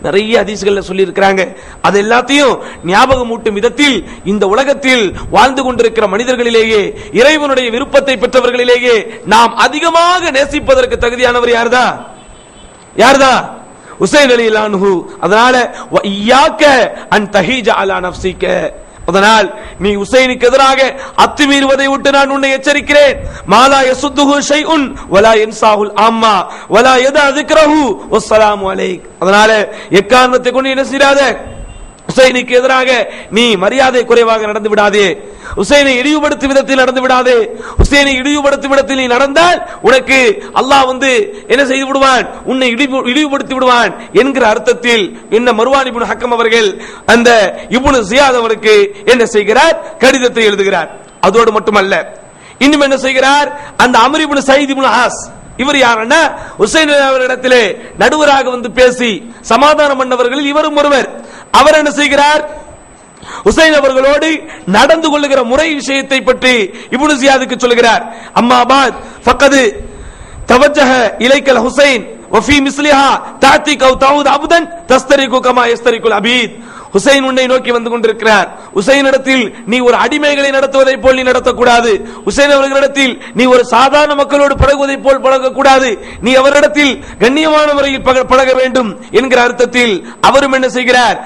நிறைய ஹதீஸ்கள்ல சொல்லி இருக்கிறாங்க. அது எல்லாத்தையும் ஞாபகம் ஊட்டும் விதத்தில் இந்த உலகத்தில் வாழ்ந்து கொண்டிருக்கிற மனிதர்களிலேயே இறைவனுடைய விருப்பத்தை பெற்றவர்களிலேயே நாம் அதிகமாக நேசிப்பதற்கு தகுதியானவர் யார்தான்? ஹுசைன் ரலியல்லாஹு அன்ஹு. அதனால வஇய்யாக அன் தஹீஜ அலா நஃப்ஸிக, அதனால் நீ ஹுசைனுக்கு எதிராக அத்துமீறுவதை விட்டு நான் உன்னை எச்சரிக்கிறேன். மாலா யசுத்துஹு ஷைஉன் வலா யன்சாஹுல் ஆம்மா வலா யதா ذிக்ரஹு வஸ்ஸலாமு அலைக். அதனால எக்காரணத்தை கொண்டு என்ன செய்யாத, ஹுசைனுக்கு எதிராக நீ மரியாதை குறைவாக நடந்து விடாதே, ஹுசைனை இழிவுபடுத்தும் விதத்தில் நடந்து விடாதே. ஹுசைனை இழிவுபடுத்தும் விதத்தில் நீ நடந்தால் உனக்கு அல்லாஹ் என்ன செய்து விடுவான், உன்னை இழிவுபடுத்தி விடுவான் என்கிற அர்த்தத்தில் என்ன மர்வான் இப்னு ஹக்கம் அவர்கள் அந்த இப்னு ஜியாத் அவருக்கு என்ன செய்கிறார், கடிதத்தை எழுதுகிறார். அதோடு மட்டுமல்ல, இன்னும் என்ன செய்கிறார், அந்த அம்ர் இப்னு சயீத் இப்னு ஆஸ், இவர் யாருன்னா ஹுசைன் அவர்களிடத்திலே நடுவராக வந்து பேசி சமாதானம் பண்ணவர்களில் இவரும் ஒருவர். அவர் என்ன செய்கிறார், ஹுசைன் அவர்களோடு நடந்து கொள்ளுகிற முறை விஷயத்தை பற்றி இப்னு ஜியாதுக்கு சொல்கிறார். அம்மா பாத் ஃபக்கது தவஜஹ இலைக்கல் ஹுசைன் வஃபி மிஸ்லிஹா தாத்திக அவ் தவுத் அப்தன் தஸ்தரிகு கமா யஸ்தரிகுல் அபீத். ஹுசைன் உன்னை நோக்கி வந்து கொண்டிருக்கிறார். ஹுசைனிடத்தில் நீ ஒரு அடிமைகளை நடத்துவதை போல் நீ நடத்தக்கூடாது. ஹுசைன் அவர்களிடத்தில் நீ ஒரு சாதாரண மக்களோடு பழகுவதை போல் பழகக்கூடாது. நீ அவரிடத்தில் கண்ணியமான முறையில் பழக வேண்டும் என்கிற அர்த்தத்தில் அவரும் என்ன செய்கிறார்,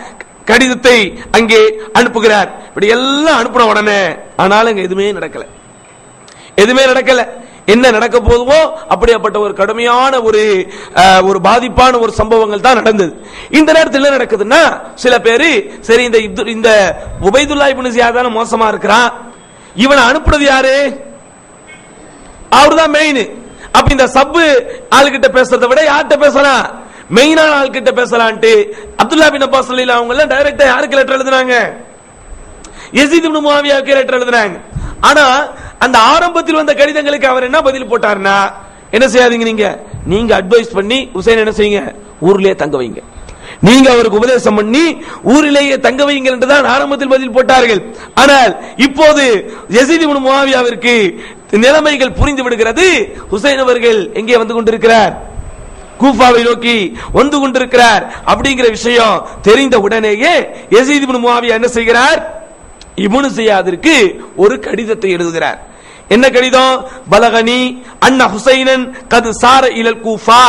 கடிதத்தை அங்கே அனுப்புகிறார். இப்படி எல்லாம் அனுப்பின உடனே ஆனாலும் அங்க எதுவுமே நடக்கல. என்ன நடக்க போதுமோ அப்படிப்பட்ட ஒரு கடுமையான ஒரு பாதிப்பான ஒரு சம்பவங்கள் தான் நடந்தது. இந்த நேரத்தில் என்ன நடக்குதுன்னா, சில பேரு சரி இந்த உபைதுல்லா இப்னு ஜியாத் தான மோசமா இருக்கிறான், இவனை அனுப்புறது யாரு, அவர்தான் மெயின். அப்ப இந்த சப்பு ஆளுகிட்ட பேசுறதை விட யார்கிட்ட பேசலாம், மெயினான ஆள்கிட்ட பேசலான்ட்டு அப்துல்லா பின் அப்பாஸ் ரலியல்லாஹு அன்ஹு எல்லாம் டைரக்டா யாருக்கு லெட்டர் எழுதுனாங்க, யஸீத் இப்னு முஆவியாவுக்கு லெட்டர் எழுதுனாங்க. ஆனா அந்த ஆரம்பத்தில் வந்த கடிதங்களுக்கு அவர் என்ன பதில் போட்டார்னா, என்ன செய்யாதீங்க, நீங்க அட்வைஸ் பண்ணி ஹுசைன் என்ன செய்யுங்க, ஊர்லயே தங்க வைங்க, நீங்க அவருக்கு உபதேசம் பண்ணி ஊரிலேயே தங்க வைங்க என்றுதான் ஆரம்பத்தில் பதில் போட்டார்கள். ஆனால் இப்போது யஸீத் இப்னு முஆவியாவிற்கு நிலைமைகள் புரிந்து விடுகிறது. ஹுசைன் அவர்கள் எங்கே வந்து கொண்டிருக்கிறார், கூஃபாவை நோக்கி வந்து கொண்டிருக்கிறார் அப்படிங்கிற விஷயம் தெரிந்த உடனேயே யஸீத் இப்னு முஆவியா என்ன செய்கிறார், இப்னு ஜியாதிற்கு ஒரு கடிதத்தை எழுதுகிறார். என்ன கடிதம், பலகனி அன்ன ஹுசைனன் கது சார இலல் கூஃபா,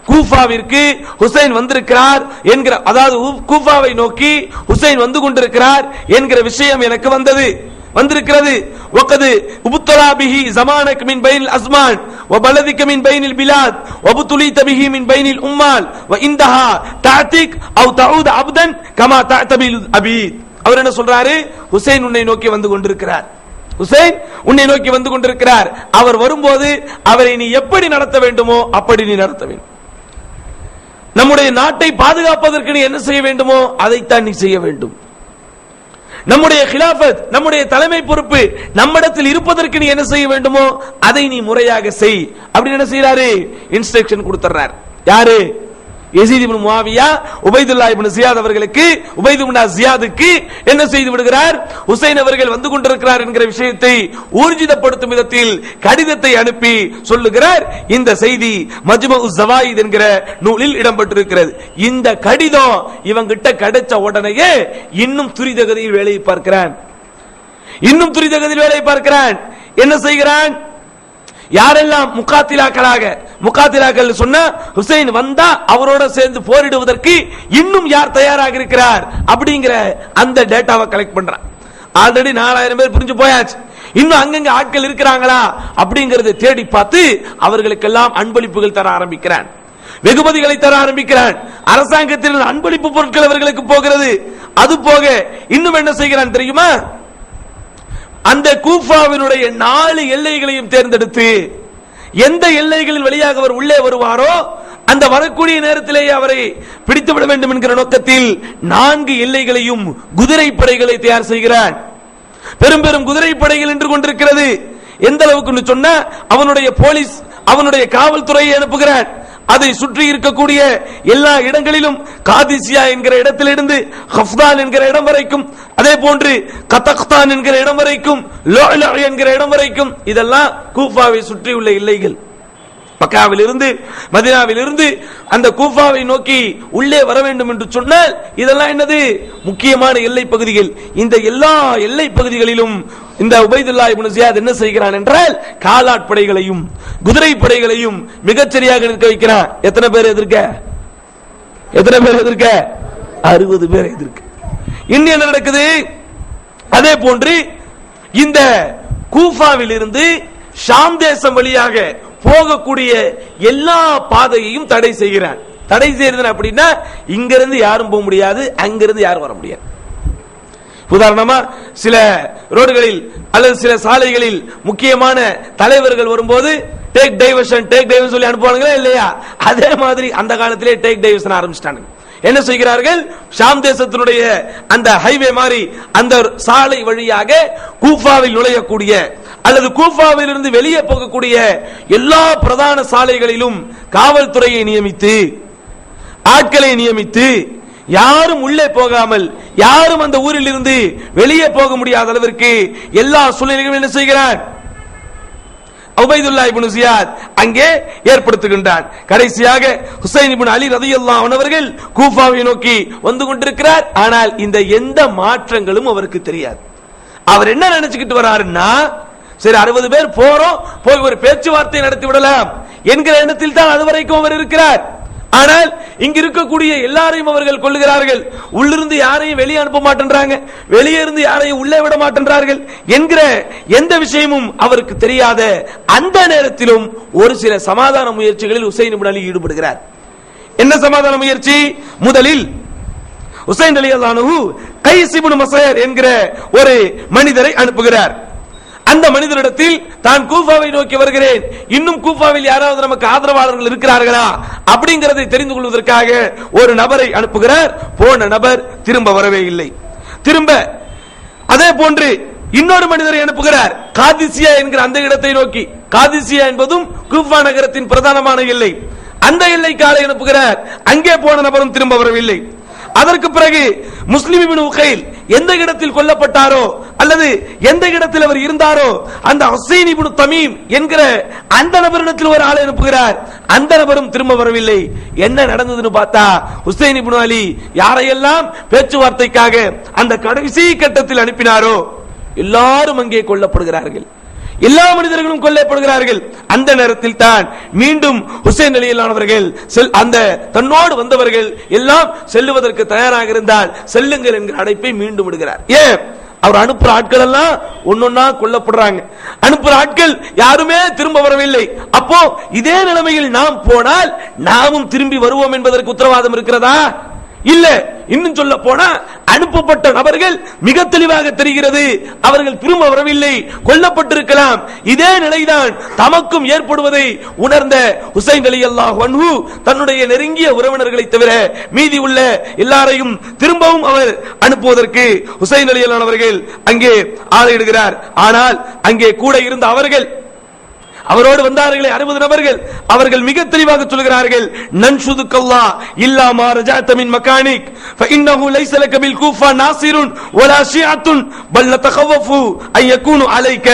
கூஃபாவிற்கு ஹுசைன் வந்திருக்கிறார் என்கிற, அதாவது கூஃபாவை நோக்கி ஹுசைன் வந்து கொண்டிருக்கிறார் என்கிற விஷயம் எனக்கு வந்திருக்கிறது. வகது உபுத்தலா பிஹி ஜமானக மின் பைனில் அஸ்மான் வ பலதிக மின் பைனில் பிலாத் வ புதுலித பிஹி மின் பைனில் உம்மால் வ இந்தஹா தாதிக் அவ் தஊத் அப்தன் கமா தஅதபில் அபீத். அவர் என்ன சொல்றாரு, ஹுசைன் உன்னை நோக்கி வந்து கொண்டிருக்கிறார், ஹுசைன் உன்னை நோக்கி வந்து கொண்டிருக்கிறார். அவர் வரும்போது அவரை நீ எப்படி நடத்த வேண்டுமோ அப்படி நீ நடத்த வேண்டும். நம்முடைய நாட்டை பாதுகாப்பதற்கு நீ என்ன செய்ய வேண்டுமோ அதைத்தான் நீ செய்ய வேண்டும். நம்முடைய கிலாஃபத், நம்முடைய தலைமை பொறுப்பு நம்மிடத்தில் இருப்பதற்கு நீ என்ன செய்ய வேண்டுமோ அதை நீ முறையாக செய் அப்படின்னு என்ன செய்யறாரு, இன்ஸ்ட்ரக்ஷன் கொடுத்துறார். யாரு, யஸீத் இப்னு முஆவியா உபைதுல்லா இப்னு ஜியாத் அவர்களுக்கு, உபைது இப்னு ஜியாதுக்கு என்ன செய்து விடுகிறார், ஹுசைன் அவர்கள் வந்து கொண்டிருக்கிறார் என்கிற விஷயத்தை ஊர்ஜிதப்படுத்தும் விதத்தில் கடிதத்தை அனுப்பி சொல்லுகிறார். இந்த செய்தி மஜ்மஉ ஸவாயித் என்கிற நூலில் இடம்பெற்றிருக்கிறது. இந்த கடிதம் இவங்கிட்ட கிடைச்ச உடனேயே இன்னும் துரிதகதியில் வேலையை பார்க்கிறான். என்ன செய்கிறான், யாரெல்லாம் முகாத்திலாக்கள் சொன்ன ஹுசைன் வந்தா அவரோட சேர்ந்து போரிடுவதற்கு இன்னும் யார் தயாராக இருக்கிறார் அப்படிங்கிற அந்த டேட்டாவை கலெக்ட் பண்றான். ஆல்ரெடி 4000 பேர் புரிஞ்சு போயாச்சு, இன்னும் அங்கங்க ஆட்கள் இருக்கிறாங்களா அப்படிங்கறதை தேடி பார்த்து அவர்களுக்கெல்லாம் அன்பளிப்புகள் தர ஆரம்பிக்கிறான், வெகுமதிகளை தர ஆரம்பிக்கிறான். அரசாங்கத்தில் அன்பளிப்பு பொருட்கள் அவர்களுக்கு போகிறது. அது போக இன்னும் என்ன செய்கிறான் தெரியுமா, அந்த கூஃபாவினுடைய 4 எல்லைகளையும் தேர்ந்தெடுத்து எந்த எல்லைகளின் வழியாக அவர் உள்ளே வருவாரோ அந்த வரக்கூடிய நேரத்திலேயே அவரை பிடித்துவிட வேண்டும் என்கிற நோக்கத்தில் 4 எல்லைகளையும் குதிரை படைகளை தயார் செய்கிறான். பெரும் பெரும் குதிரை படைகள் என்று கொண்டிருக்கிறது. எந்த அளவுக்கு சொன்ன அவனுடைய போலீஸ், அவனுடைய காவல்துறையை அனுப்புகிறான். அதை சுற்றி இருக்கக்கூடிய எல்லா இடங்களிலும் காதிசியா என்கிற இடத்திலிருந்து ஹஃப்தான் என்கிற இடம் வரைக்கும், அதே போன்று கதக்தான் என்கிற இடம் வரைக்கும், லோலா என்கிற இடம் வரைக்கும், இதெல்லாம் கூஃபாவை சுற்றியுள்ள எல்லைகள். மக்காவில் இருந்து மதீனாவில் இருந்து அந்த கூஃபாவை நோக்கி உள்ளே வர வேண்டும் என்று சொன்னால் இதெல்லாம் என்னது? முக்கியமான எல்லை பகுதிகள். இந்த எல்லா எல்லை பகுதிகளிலும் இந்த உபைதுல்லா இப்னு ஜியாத் என்ன செய்கிறான் என்றால் காலாட்படைகளையும் குதிரை படைகளையும் மிகச்சரியாக நிற்க வைக்கிறான். எத்தனை பேர் எதிர்க்க? 60 பேர் எதிர்க்க. இன்னும் என்ன நடக்குது? அதே போன்று இந்த கூஃபாவில் இருந்து ஷாம் தேசம் வழியாக போகக்கூடிய எல்லா பாதையையும் தடை செய்கிறான். தடை செய்யறது அப்படின்னா இங்கிருந்து யாரும் போக முடியாது, அங்கிருந்து யாரும் வர முடியாது. உதாரணமா சில ரோடுகளில் அல்லது சில சாலைகளில் முக்கியமான தலைவர்கள் வரும்போது டேக் டைவர்ஷன் சொல்லி அனுப்புவாங்களா இல்லையா? அதே மாதிரி அந்த காலத்திலே டேக் டைவர்ஷன் ஆரம்பிச்சிட்டாங்க. என்ன செய்கிறார்கள்? ஷாம் தேசத்தினுடைய அந்த ஹைவே மாதிரி அந்த சாலை வழியாக கூஃபாவில் நுழையக்கூடிய அல்லது கூஃபாவில் இருந்து வெளியே போகக்கூடிய எல்லா பிரதான சாலைகளிலும் காவல்துறையை நியமித்து, ஆட்களை நியமித்து, யாரும் உள்ளே போகாமல், யாரும் அந்த ஊரில் இருந்து வெளியே போக முடியாத அளவிற்கு எல்லா சூழ்நிலைகளும் என்ன செய்கிறார்? உபைதுல்லா இப்னு ஜியாத் அங்கே ஏற்படுத்துகின்றான். கடைசியாக ஹுசைன் இப்னு அலி ரலியல்லாஹு அன்ஹு அவர்கள் கூஃபாவை நோக்கி வந்து கொண்டிருக்கிறார். ஆனால் இந்த எந்த மாற்றங்களும் அவருக்கு தெரியாது. அவர் என்ன நினைச்சுக்கிட்டு வராருன்னா, சரி 60 பேர் போறோம், போய் ஒரு பேச்சுவார்த்தை நடத்தி விடலாம் என்கிற எண்ணத்தில் தான் அதுவரைக்கும் அவர் இருக்கிறார். ஆனால் இங்க இருக்கக்கூடிய எல்லாரையும் அவர்கள் கொள்ளுகிறார்கள். உள்ளிருந்து யாரையும் வெளியே அனுப்ப மாட்டேன்றாங்க, வெளியே இருந்து யாரையும் உள்ளே விட மாட்டேன்றார்கள் என்கிற எந்த விஷயமும் அவருக்கு தெரியாத அந்த நேரத்திலும் ஒரு சில சமாதான முயற்சிகளில் ஹுசைன் இப்னு அலி ஈடுபடுகிறார். என்ன சமாதான முயற்சி? முதலில் ஹுசைன் ரலியல்லாஹு அன்ஹு கைஸ் இப்னு மஸயர் என்கிற ஒரு மனிதரை அனுப்புகிறார். அந்த மனிதரிடத்தில் தான் கூஃபாவை நோக்கி வருகிறேன், இன்னும் கூஃபாவில் யாராவது நமக்கு ஆதரவாளர்கள் இருக்கிறார்களா அப்படிங்கறதை தெரிந்து கொள்வதற்காக ஒரு நபரை அனுப்புகிறார். போன நபர் திரும்ப வரவே இல்லை. திரும்ப அதே போன்று இன்னொரு மனிதரை அனுப்புகிறார் காதிசியா என்கிற அந்த இடத்தை நோக்கி. காதிசியா என்பதும் கூஃபா நகரத்தின் பிரதானமான எல்லை. அந்த எல்லைக்கு ஆளை அனுப்புகிறார். அங்கே போன நபரும் திரும்ப வரவில்லை. அதற்கு பிறகு முஸ்லிம் இப்னு உகைல் எந்த இடத்தில் கொல்லப்பட்டாரோ அல்லது எந்த இடத்தில் அவர் இருந்தாரோ அந்த ஹுசைன் இப்னு தமீம் என்கிற அந்த நபரிடத்தில் ஒரு ஆளை அனுப்புகிறார். அந்த நபரும் திரும்ப வரவில்லை. என்ன நடந்ததுன்னு பார்த்தா, ஹுசைன் இப்னு அலி யாரையெல்லாம் பேச்சுவார்த்தைக்காக அந்த கடைசி கட்டத்தில் அனுப்பினாரோ எல்லாரும் அங்கே கொல்லப்படுகிறார்கள். எல்லா மனிதர்களும் கொல்லப்படுகிறார்கள். அந்த நேரத்தில் தான் மீண்டும் ஹுசைன் ரலியல்லாஹு அந்த தன்னோடு வந்தவர்கள் எல்லாம் செல்லுவதற்கு தயாராக இருந்தால் செல்லுங்கள் என்கிற அழைப்பை மீண்டும் விடுகிறார். ஏன்? அவர் அனுப்புற ஆட்கள் எல்லாம் ஒன்னொன்னா கொல்லப்படுறாங்க. அனுப்புற ஆட்கள் யாருமே திரும்ப வரவில்லை. அப்போ இதே நிலைமையில் நாம் போனால் நாமும் திரும்பி வருவோம் என்பதற்கு உத்தரவாதம் இருக்கிறதா? இல்ல. இன்னும் சொல்ல போனா அனுப்பப்பட்ட நபர்கள் மிக தெளிவாக தெரிகிறது, அவர்கள் திரும்ப வரவில்லை, கொல்லப்பட்டிருக்கலாம். இதே நிலைதான் தமக்கும் ஏற்படுவதை உணர்ந்த ஹுசைன் ரலியல்லாஹு அன்ஹு தன்னுடைய நெருங்கிய உறவினர்களை தவிர மீதி உள்ள எல்லாரையும் திரும்பவும் அவர் அனுப்புவதற்கு ஹுசைன் ரலியல்லாஹு அவர்கள் அங்கே ஆணையிடுகிறார். ஆனால் அங்கே கூட இருந்த அவர்கள், அவரோடு வந்தார்களே 60 நபர்கள், அவர்கள் மிக தெளிவாக சொல்கிறார்கள், நன்ஷுதுக்கல்லாஹ் இல்லா மா ரஜஅத மின் மகானிக் ஃபஇன்னஹு லைஸ லக பில் கூஃபா நாஸிருன் வலா ஷிஅத்துன் பல் நதகவஃபு அன் யகூனு அலைக.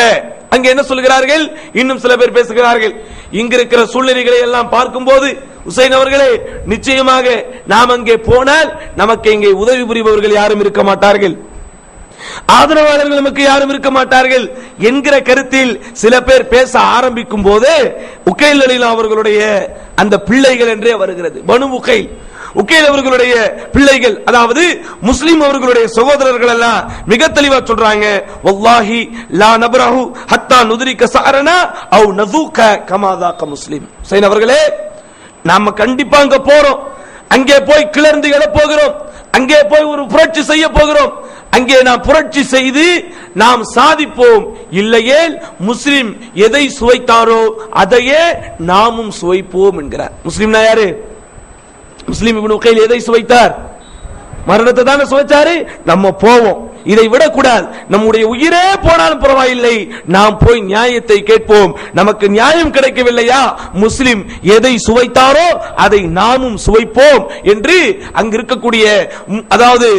அங்கே என்ன சொல்கிறார்கள்? இன்னும் சில பேர் பேசுகிறார்கள், இங்க இருக்கிற சூழ்நிலைகளை எல்லாம் பார்க்கும்போது ஹுசைன் அவர்களே, நிச்சயமாக நாம் அங்கே போனால் நமக்கு இங்கே உதவி புரிபவர்கள் யாரும் இருக்க மாட்டார்கள், ஆதரவாளர்கள் நமக்கு யாரும் இருக்க மாட்டார்கள் என்கிற கருத்தில் சில பேர் பேச ஆரம்பிக்கும் போது உகைல் ரலியல்லாஹு அவர்களுடைய அந்த பிள்ளைகள் என்றே வருகிறது. பனு உகைல், உகைல் அவர்களுடைய பிள்ளைகள், அதாவது முஸ்லிம் அவர்களுடைய சகோதரர்கள் எல்லாம் மிக தெளிவா சொல்றாங்க, வல்லாஹி லா நப்ரஹு ஹத்தா நுத்ரிக ஸஅரனா அவ் நஸூக கமா ஸாக முஸ்லிம். ஹுசைன் அவர்களே, நாம கண்டிப்பா அங்க போறோம், அங்கே போய் கிளர்ந்து எழ போகிறோம், அங்கே போய் ஒரு புரட்சி செய்ய போகிறோம். அங்கே நாம் புரட்சி செய்து நாம் சாதிப்போம். இல்லையேல் முஸ்லிம் எதை சுவைத்தாரோ அதையே நாமும் சுவைப்போம் என்கிறார். முஸ்லிம்னா யாரு? முஸ்லிம் இப்னு உகைல் எதை சுவைத்தார்? மரணத்தை தானே சுவைச்சாரு. நம்ம போவோம், இதை விடக்கூடாது. நம்முடைய உயிரே போனாலும் பரவாயில்லை, நாம் போய் நியாயத்தை கேட்போம். நமக்கு நியாயம் கிடைக்கவில்லையா, முஸ்லிம் எதை சுவைத்தாரோ அதை நாமும் சுவைப்போம் என்று அங்கு இருக்கக்கூடிய அதாவது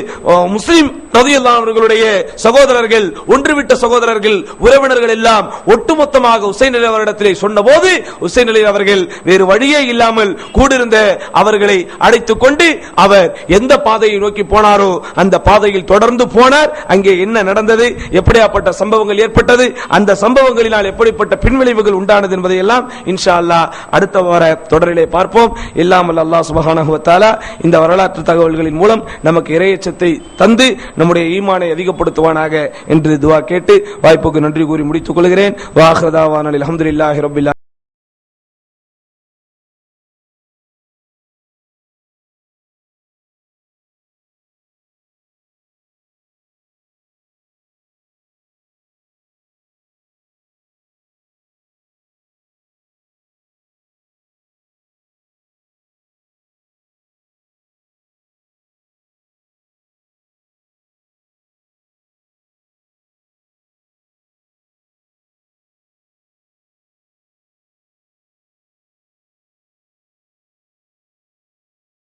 முஸ்லிம் ரலியல்லாஹு அவர்களுடைய சகோதரர்கள், ஒன்றுவிட்ட சகோதரர்கள், உறவினர்கள் எல்லாம் ஒட்டுமொத்தமாக ஹுசைன் அலி அவரிடத்திலே சொன்னபோது ஹுசைன் அலி அவர்கள் வேறு வழியே இல்லாமல் கூடிருந்த அவர்களை அழைத்துக் கொண்டு அவர் எந்த பாதையை நோக்கி போனாரோ அந்த பாதையில் தொடர்ந்து போனார். அங்கே என்ன நடந்தது, எப்படியாப்பட்ட சம்பவங்கள் ஏற்பட்டது, அந்த சம்பவங்களினால் எப்படிப்பட்ட பின்விளைவுகள் உண்டானது என்பதை எல்லாம் இன்ஷா அல்லாஹ் அடுத்த வார தொடரிலே பார்ப்போம். எல்லாம் அல்லாஹ் சுப்ஹானஹு வ தஆலா இந்த வரலாற்று தகவல்களின் மூலம் நமக்கு இறையச்சத்தை தந்து நம்முடைய ஈமானை அதிகப்படுத்துவானாக என்று துஆ கேட்டு வாய்ப்புக்கு நன்றி கூறி முடித்துக் கொள்கிறேன். வ ஆகிரு தஅவானா அல்ஹம்துலில்லாஹி ரப்பில்